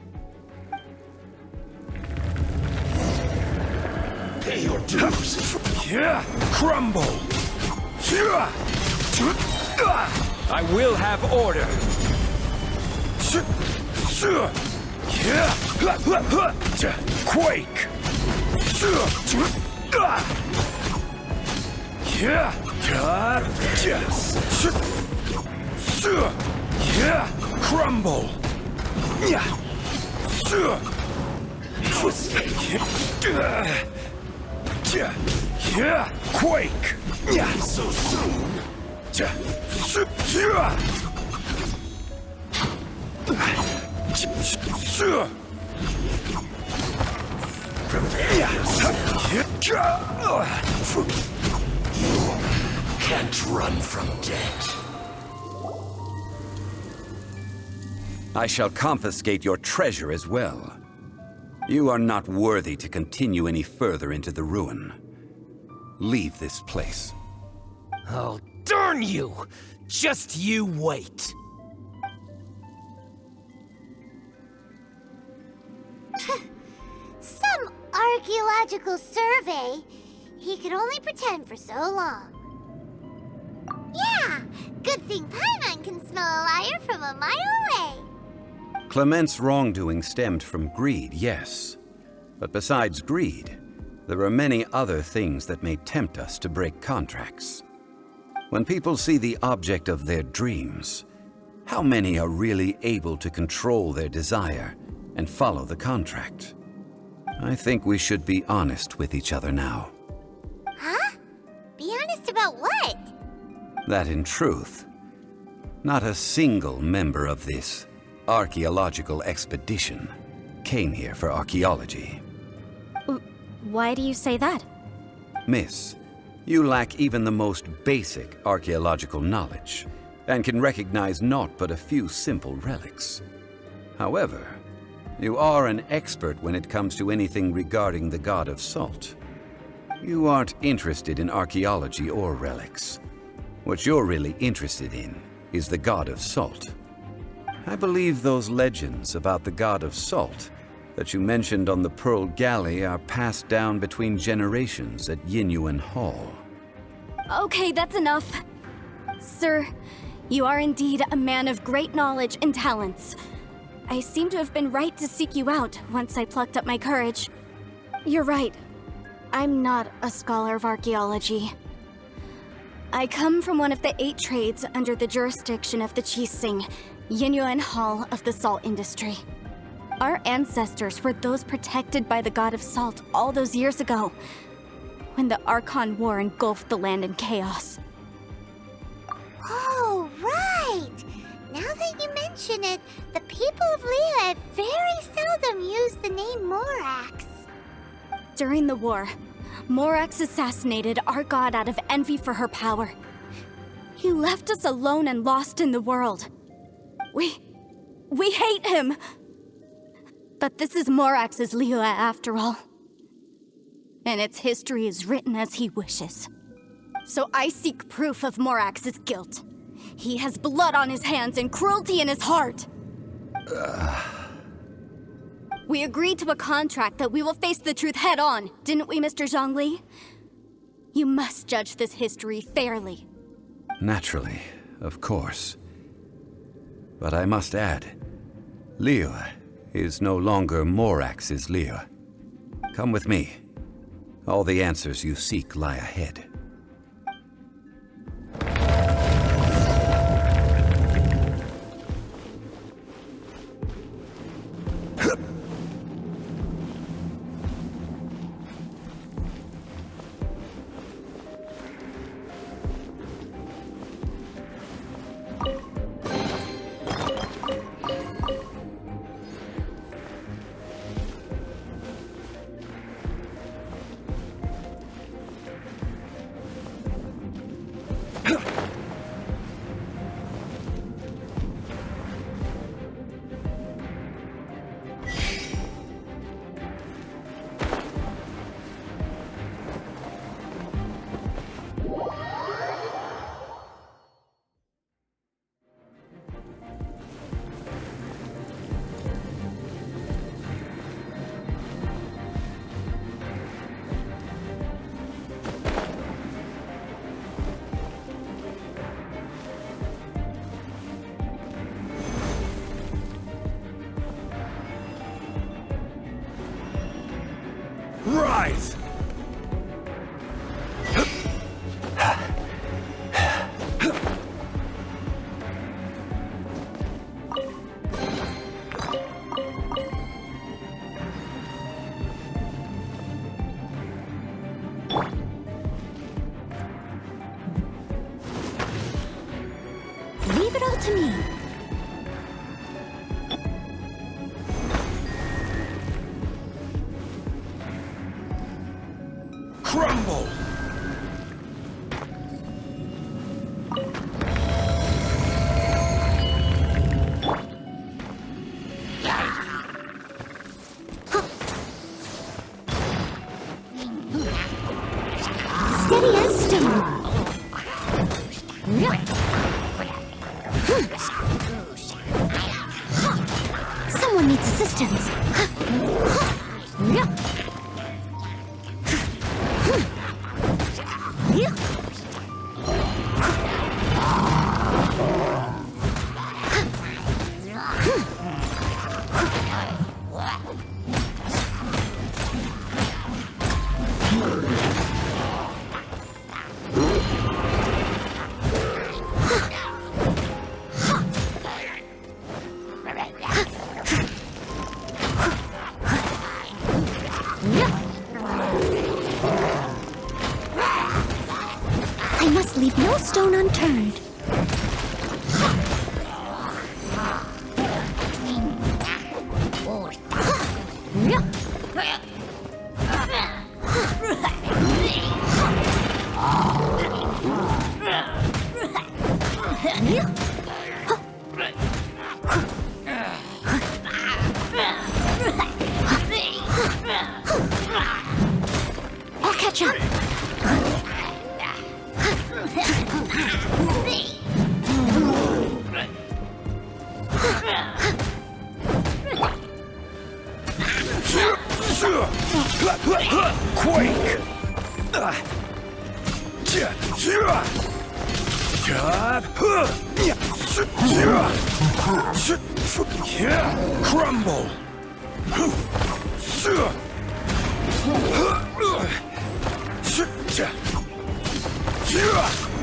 Speaker 4: Pay your dues. Crumble.
Speaker 6: I will have order.
Speaker 4: Quake. Crumble. Quake. So soon. Can't run from death.
Speaker 3: I shall confiscate your treasure as well. You are not worthy to continue any further into the ruin. Leave this place.
Speaker 7: Oh, darn you! Just you wait.
Speaker 5: Some archaeological survey. He could only pretend for so long. Yeah, good thing Paimon can smell a liar from a mile away.
Speaker 3: Clement's wrongdoing stemmed from greed, yes. But besides greed, there are many other things that may tempt us to break contracts. When people see the object of their dreams, how many are really able to control their desire and follow the contract? I think we should be honest with each other now.
Speaker 5: Huh? Be honest about what?
Speaker 3: That in truth, not a single member of this archaeological expedition came here for archaeology.
Speaker 2: Why do you say that?
Speaker 3: Miss, you lack even the most basic archaeological knowledge, and can recognize naught but a few simple relics. However, you are an expert when it comes to anything regarding the god of salt. You aren't interested in archaeology or relics. What you're really interested in is the god of salt. I believe those legends about the god of salt that you mentioned on the Pearl Galley are passed down between generations at Yinyuan Hall.
Speaker 2: Okay, that's enough. Sir, you are indeed a man of great knowledge and talents. I seem to have been right to seek you out once I plucked up my courage. You're right. I'm not a scholar of archaeology. I come from one of the 8 trades under the jurisdiction of the Qixing, Yinyuan Hall of the salt industry. Our ancestors were those protected by the god of salt all those years ago, when the Archon War engulfed the land in chaos.
Speaker 5: Oh, right! Now that you mention it, the people of Liyue very seldom use the name Morax.
Speaker 2: During the war, Morax assassinated our god out of envy for her power. He left us alone and lost in the world. We hate him! But this is Morax's Liyue after all. And its history is written as he wishes. So I seek proof of Morax's guilt. He has blood on his hands and cruelty in his heart. We agreed to a contract that we will face the truth head on, didn't we, Mr. Zhongli? You must judge this history fairly.
Speaker 3: Naturally, of course. But I must add, Liyue is no longer Morax's Liyue. Come with me. All the answers you seek lie ahead.
Speaker 6: Rise!
Speaker 2: Leave it all to me.
Speaker 6: Crumble!
Speaker 2: Steady as stone. Someone needs assistance. I must leave no stone unturned. I'll catch up.
Speaker 6: Quake! Crumble!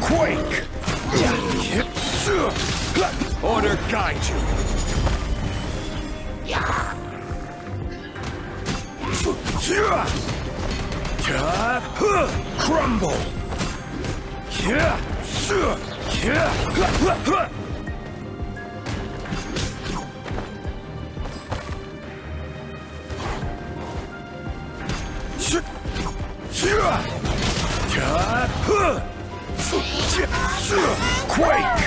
Speaker 6: Quake! Order guide you! Crumble!
Speaker 4: Quake!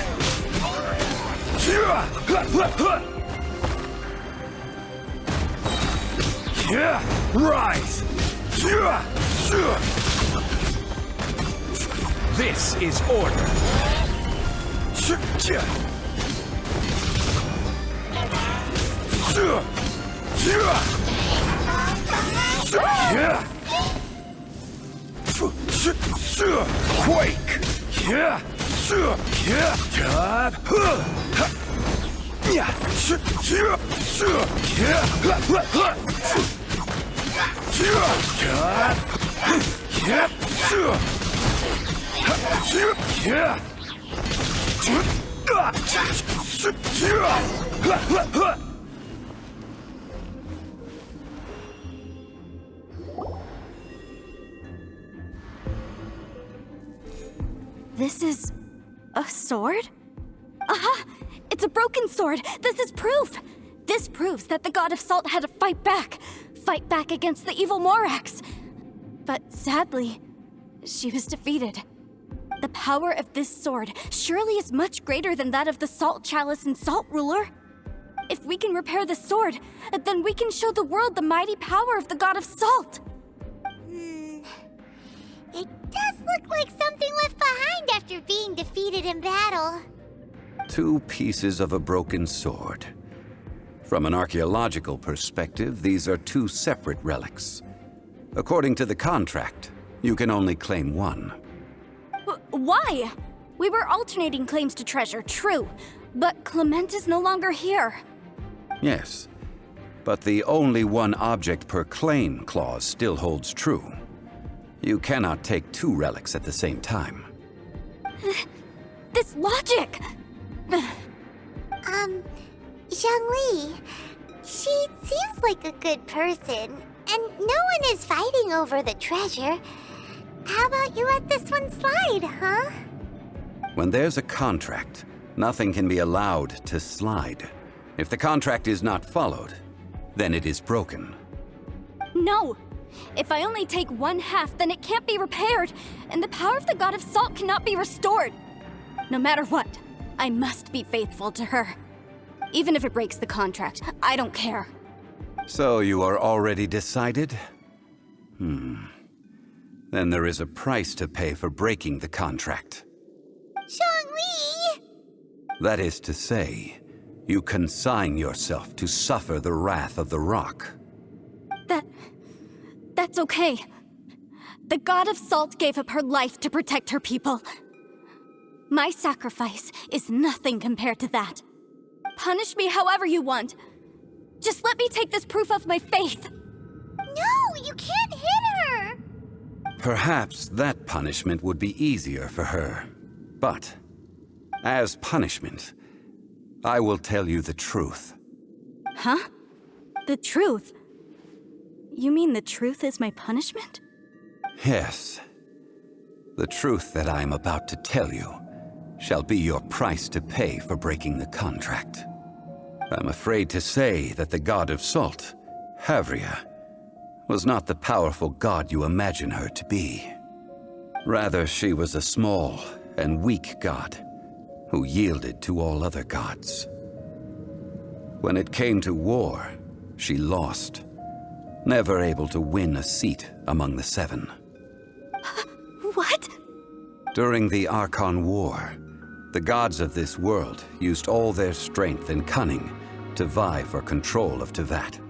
Speaker 4: Rise!
Speaker 7: This is order.
Speaker 4: Quake!
Speaker 2: This is a sword? Aha! It's a broken sword! This is proof! This proves that the God of Salt had to fight back against the evil Morax. But sadly, she was defeated. The power of this sword surely is much greater than that of the Salt Chalice and Salt Ruler. If we can repair the sword, then we can show the world the mighty power of the God of Salt.
Speaker 5: It does look like something left behind after being defeated in battle.
Speaker 3: 2 pieces of a broken sword. From an archaeological perspective, these are 2 separate relics. According to the contract, you can only claim 1.
Speaker 2: Why? We were alternating claims to treasure, true, but Clement is no longer here.
Speaker 3: Yes, but the only 1 object per claim clause still holds true. You cannot take 2 relics at the same time.
Speaker 2: This logic!
Speaker 5: Zhongli, she seems like a good person, and no one is fighting over the treasure. How about you let this one slide, huh?
Speaker 3: When there's a contract, nothing can be allowed to slide. If the contract is not followed, then it is broken.
Speaker 2: No! If I only take 1/2, then it can't be repaired, and the power of the God of Salt cannot be restored. No matter what, I must be faithful to her. Even if it breaks the contract, I don't care.
Speaker 3: So you are already decided? Then there is a price to pay for breaking the contract.
Speaker 5: Zhongli!
Speaker 3: That is to say, you consign yourself to suffer the wrath of the rock.
Speaker 2: That's okay. The God of Salt gave up her life to protect her people. My sacrifice is nothing compared to that. Punish me however you want. Just let me take this proof of my faith.
Speaker 5: No, you can't hit her!
Speaker 3: Perhaps that punishment would be easier for her. But, as punishment, I will tell you the truth.
Speaker 2: Huh? The truth? You mean the truth is my punishment?
Speaker 3: Yes. The truth that I am about to tell you shall be your price to pay for breaking the contract. I'm afraid to say that the God of Salt, Havria, was not the powerful god you imagine her to be. Rather, she was a small and weak god who yielded to all other gods. When it came to war, she lost, never able to win a seat among the 7.
Speaker 2: What?
Speaker 3: During the Archon War, the gods of this world used all their strength and cunning to vie for control of Tevat.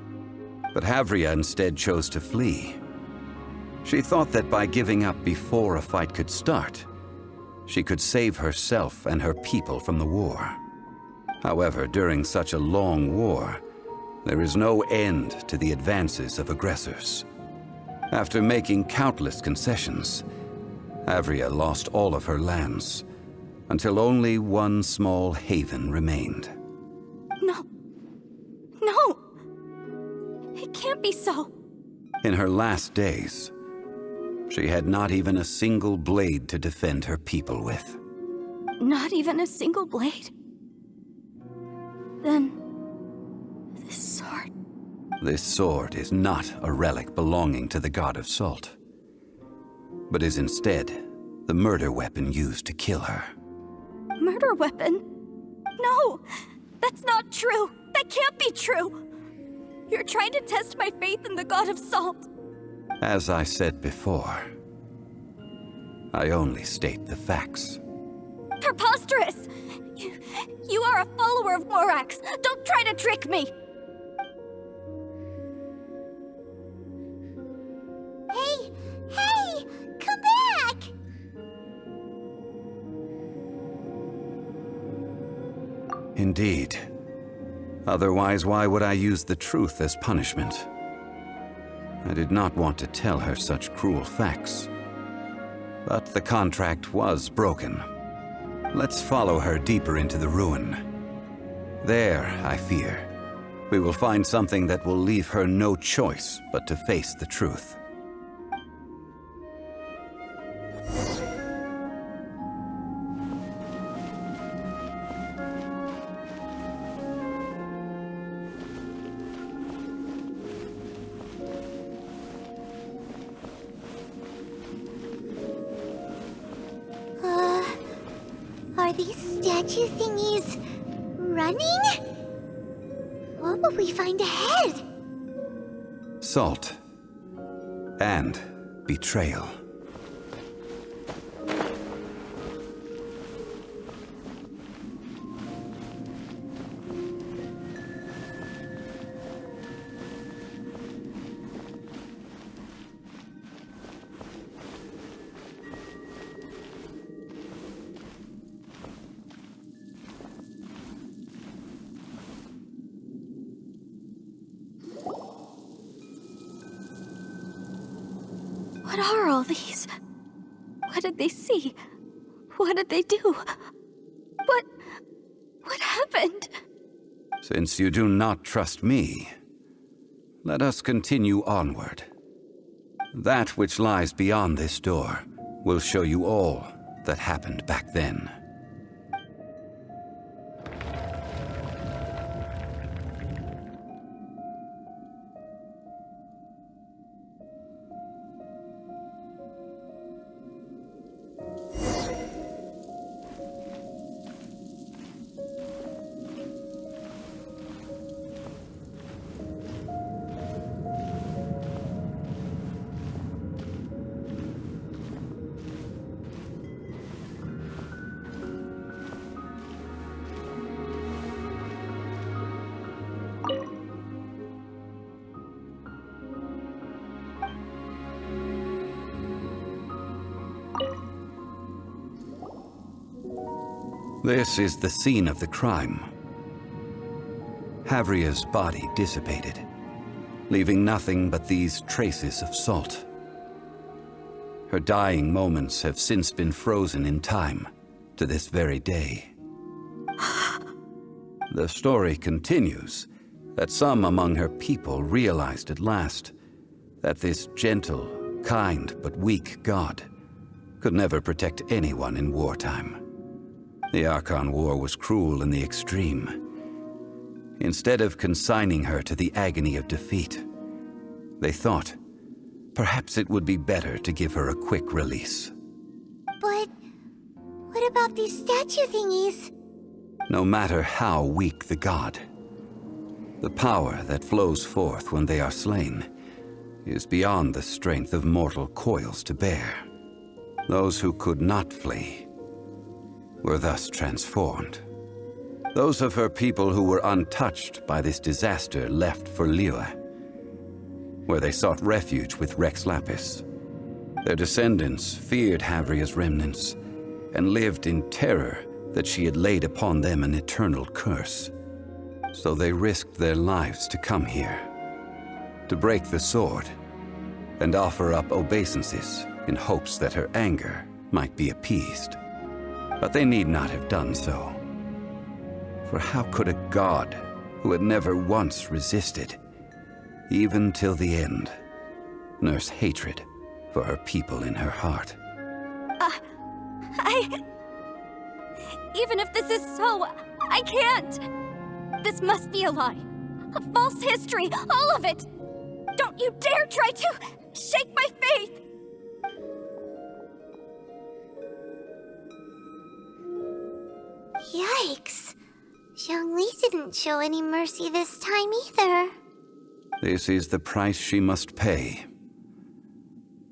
Speaker 3: But Havria instead chose to flee. She thought that by giving up before a fight could start, she could save herself and her people from the war. However, during such a long war, there is no end to the advances of aggressors. After making countless concessions, Havria lost all of her lands, until only one small haven remained.
Speaker 2: No. No! It can't be so.
Speaker 3: In her last days, she had not even a single blade to defend her people with.
Speaker 2: Not even a single blade? Then, this sword...
Speaker 3: This sword is not a relic belonging to the God of Salt, but is instead the murder weapon used to kill her.
Speaker 2: Murder weapon? No! That's not true! That can't be true! You're trying to test my faith in the god of salt.
Speaker 3: As I said before, I only state the facts.
Speaker 2: Preposterous! You are a follower of Morax! Don't try to trick me!
Speaker 5: Hey! Hey! Come back!
Speaker 3: Indeed. Otherwise, why would I use the truth as punishment? I did not want to tell her such cruel facts. But the contract was broken. Let's follow her deeper into the ruin. There, I fear, we will find something that will leave her no choice but to face the truth.
Speaker 5: Are these statue thingies running? What will we find ahead?
Speaker 3: Salt. And betrayal.
Speaker 2: What are all these? What did they see? What did they do? What happened?
Speaker 3: Since you do not trust me, let us continue onward. That which lies beyond this door will show you all that happened back then. This is the scene of the crime. Havria's body dissipated, leaving nothing but these traces of salt. Her dying moments have since been frozen in time to this very day. The story continues that some among her people realized at last that this gentle, kind, but weak god could never protect anyone in wartime. The Archon War was cruel in the extreme. Instead of consigning her to the agony of defeat, they thought perhaps it would be better to give her a quick release.
Speaker 5: But what about these statue thingies?
Speaker 3: No matter how weak the god, the power that flows forth when they are slain is beyond the strength of mortal coils to bear. Those who could not flee were thus transformed. Those of her people who were untouched by this disaster left for Liyue, where they sought refuge with Rex Lapis. Their descendants feared Havria's remnants and lived in terror that she had laid upon them an eternal curse. So they risked their lives to come here, to break the sword and offer up obeisances in hopes that her anger might be appeased. But they need not have done so. For how could a god who had never once resisted, even till the end, nurse hatred for her people in her heart?
Speaker 2: Even if this is so, I can't! This must be a lie. A false history, all of it! Don't you dare try to shake my faith!
Speaker 5: didn't show any mercy this time either.
Speaker 3: This is the price she must pay.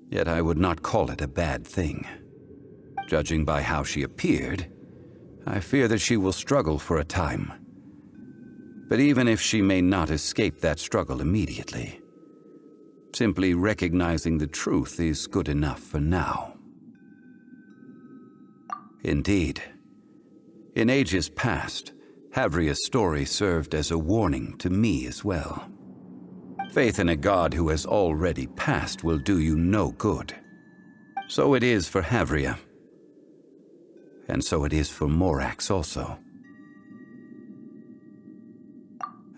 Speaker 3: Yet I would not call it a bad thing. Judging by how she appeared, I fear that she will struggle for a time. But even if she may not escape that struggle immediately, simply recognizing the truth is good enough for now. Indeed, in ages past, Havria's story served as a warning to me as well. Faith in a god who has already passed will do you no good. So it is for Havria. And so it is for Morax also.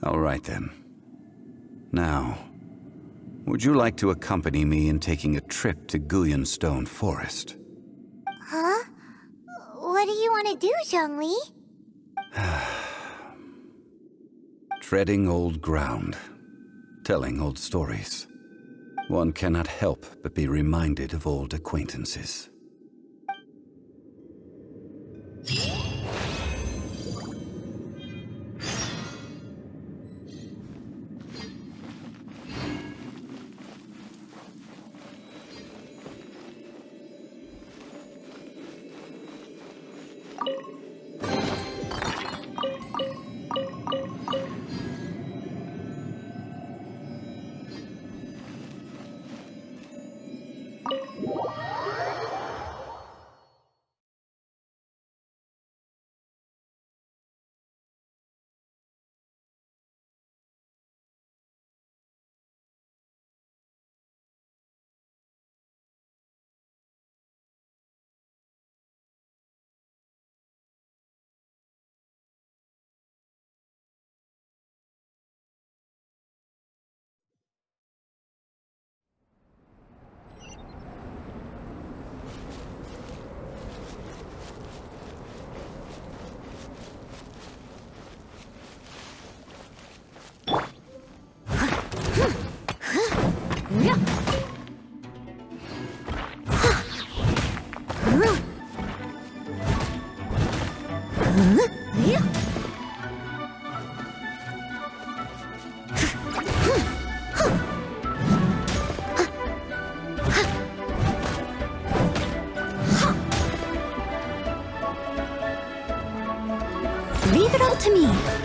Speaker 3: All right then. Now, would you like to accompany me in taking a trip to Guyonstone Forest?
Speaker 5: Huh? What do you want to do, Zhongli?
Speaker 3: Treading old ground, telling old stories. One cannot help but be reminded of old acquaintances.
Speaker 2: Leave it all to me.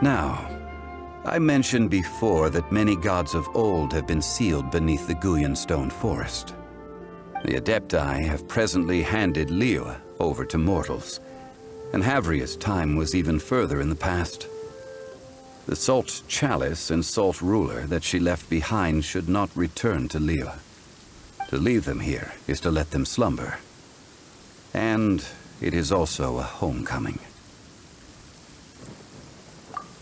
Speaker 3: Now, I mentioned before that many gods of old have been sealed beneath the Guyan stone forest. The Adepti have presently handed Liyue over to mortals, and Havria's time was even further in the past. The Salt Chalice and Salt Ruler that she left behind should not return to Liyue. To leave them here is to let them slumber. And it is also a homecoming.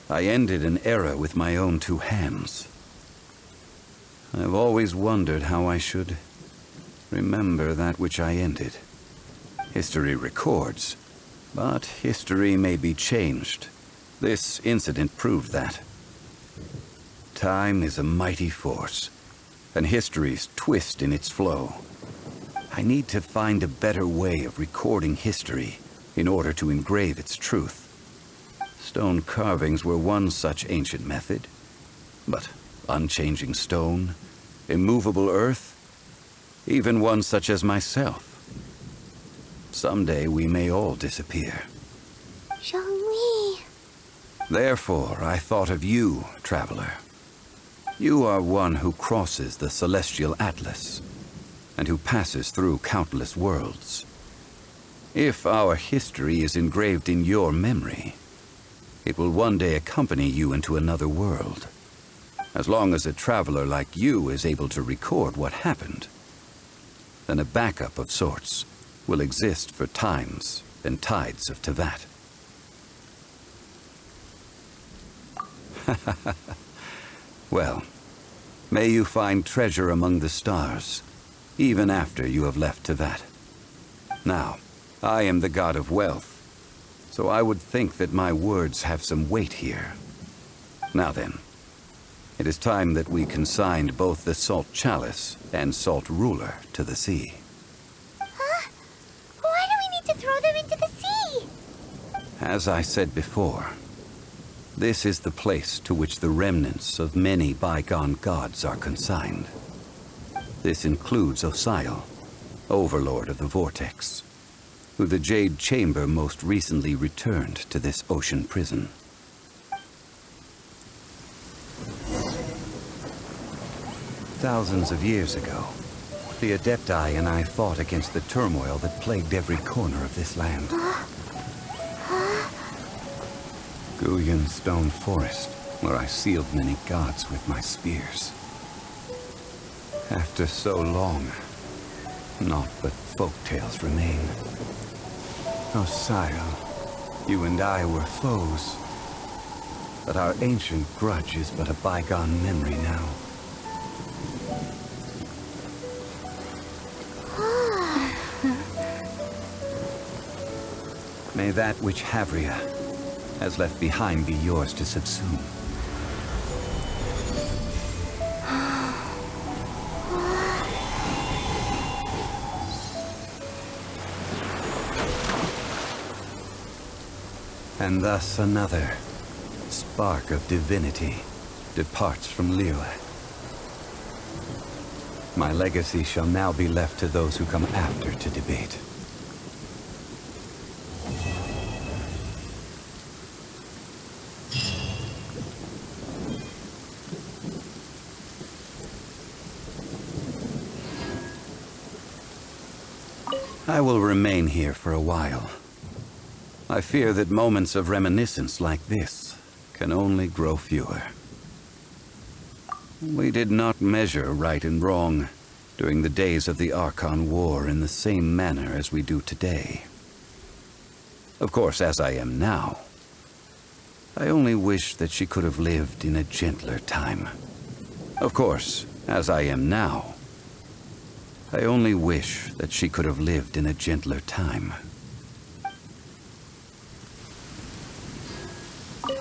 Speaker 3: I ended an era with my own two hands. I've always wondered how I should remember that which I ended. History records, but history may be changed. This incident proved that. Time is a mighty force, and history's twist in its flow. I need to find a better way of recording history in order to engrave its truth. Stone carvings were one such ancient method, but unchanging stone, immovable earth, even one such as myself. Someday we may all disappear.
Speaker 5: Zhongli.
Speaker 3: Therefore, I thought of you, traveler. You are one who crosses the celestial atlas, and who passes through countless worlds. If our history is engraved in your memory, it will one day accompany you into another world. As long as a traveler like you is able to record what happened, then a backup of sorts will exist for times and tides of Teyvat. Well, may you find treasure among the stars, even after you have left Teyvat. Now, I am the god of wealth, so I would think that my words have some weight here. Now then, it is time that we consigned both the Salt Chalice and Salt Ruler to the sea.
Speaker 5: Huh? Why do we need to throw them into the sea?
Speaker 3: As I said before, this is the place to which the remnants of many bygone gods are consigned. This includes Osial, Overlord of the Vortex, who the Jade Chamber most recently returned to this ocean prison. Thousands of years ago, the Adepti and I fought against the turmoil that plagued every corner of this land. Guyan Stone Forest, where I sealed many gods with my spears. After so long, naught but folk tales remain. Osial, you and I were foes, but our ancient grudge is but a bygone memory now. May that which Havria has left behind be yours to subsume. And thus another spark of divinity departs from Liyue. My legacy shall now be left to those who come after to debate. I will remain here for a while. I fear that moments of reminiscence like this can only grow fewer. We did not measure right and wrong during the days of the Archon War in the same manner as we do today. Of course, as I am now, I only wish that she could have lived in a gentler time. Of course, as I am now, I only wish that she could have lived in a gentler time.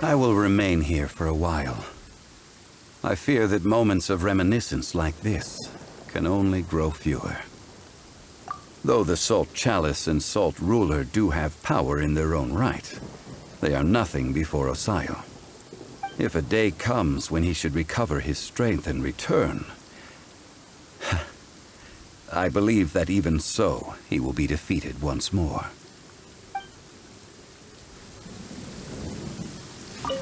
Speaker 3: I will remain here for a while. I fear that moments of reminiscence like this can only grow fewer. Though the Salt Chalice and Salt Ruler do have power in their own right, they are nothing before Osial. If a day comes when he should recover his strength and return, I believe that even so, he will be defeated once more.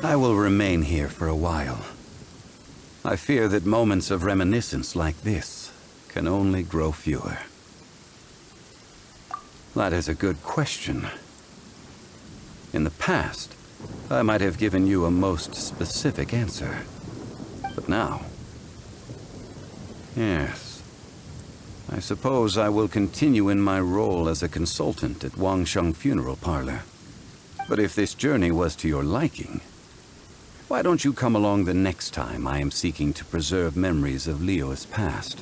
Speaker 3: I will remain here for a while. I fear that moments of reminiscence like this can only grow fewer. That is a good question. In the past, I might have given you a most specific answer. But now... Yes. I suppose I will continue in my role as a consultant at Wangsheng Funeral Parlor. But if this journey was to your liking, why don't you come along the next time I am seeking to preserve memories of Liyue's past?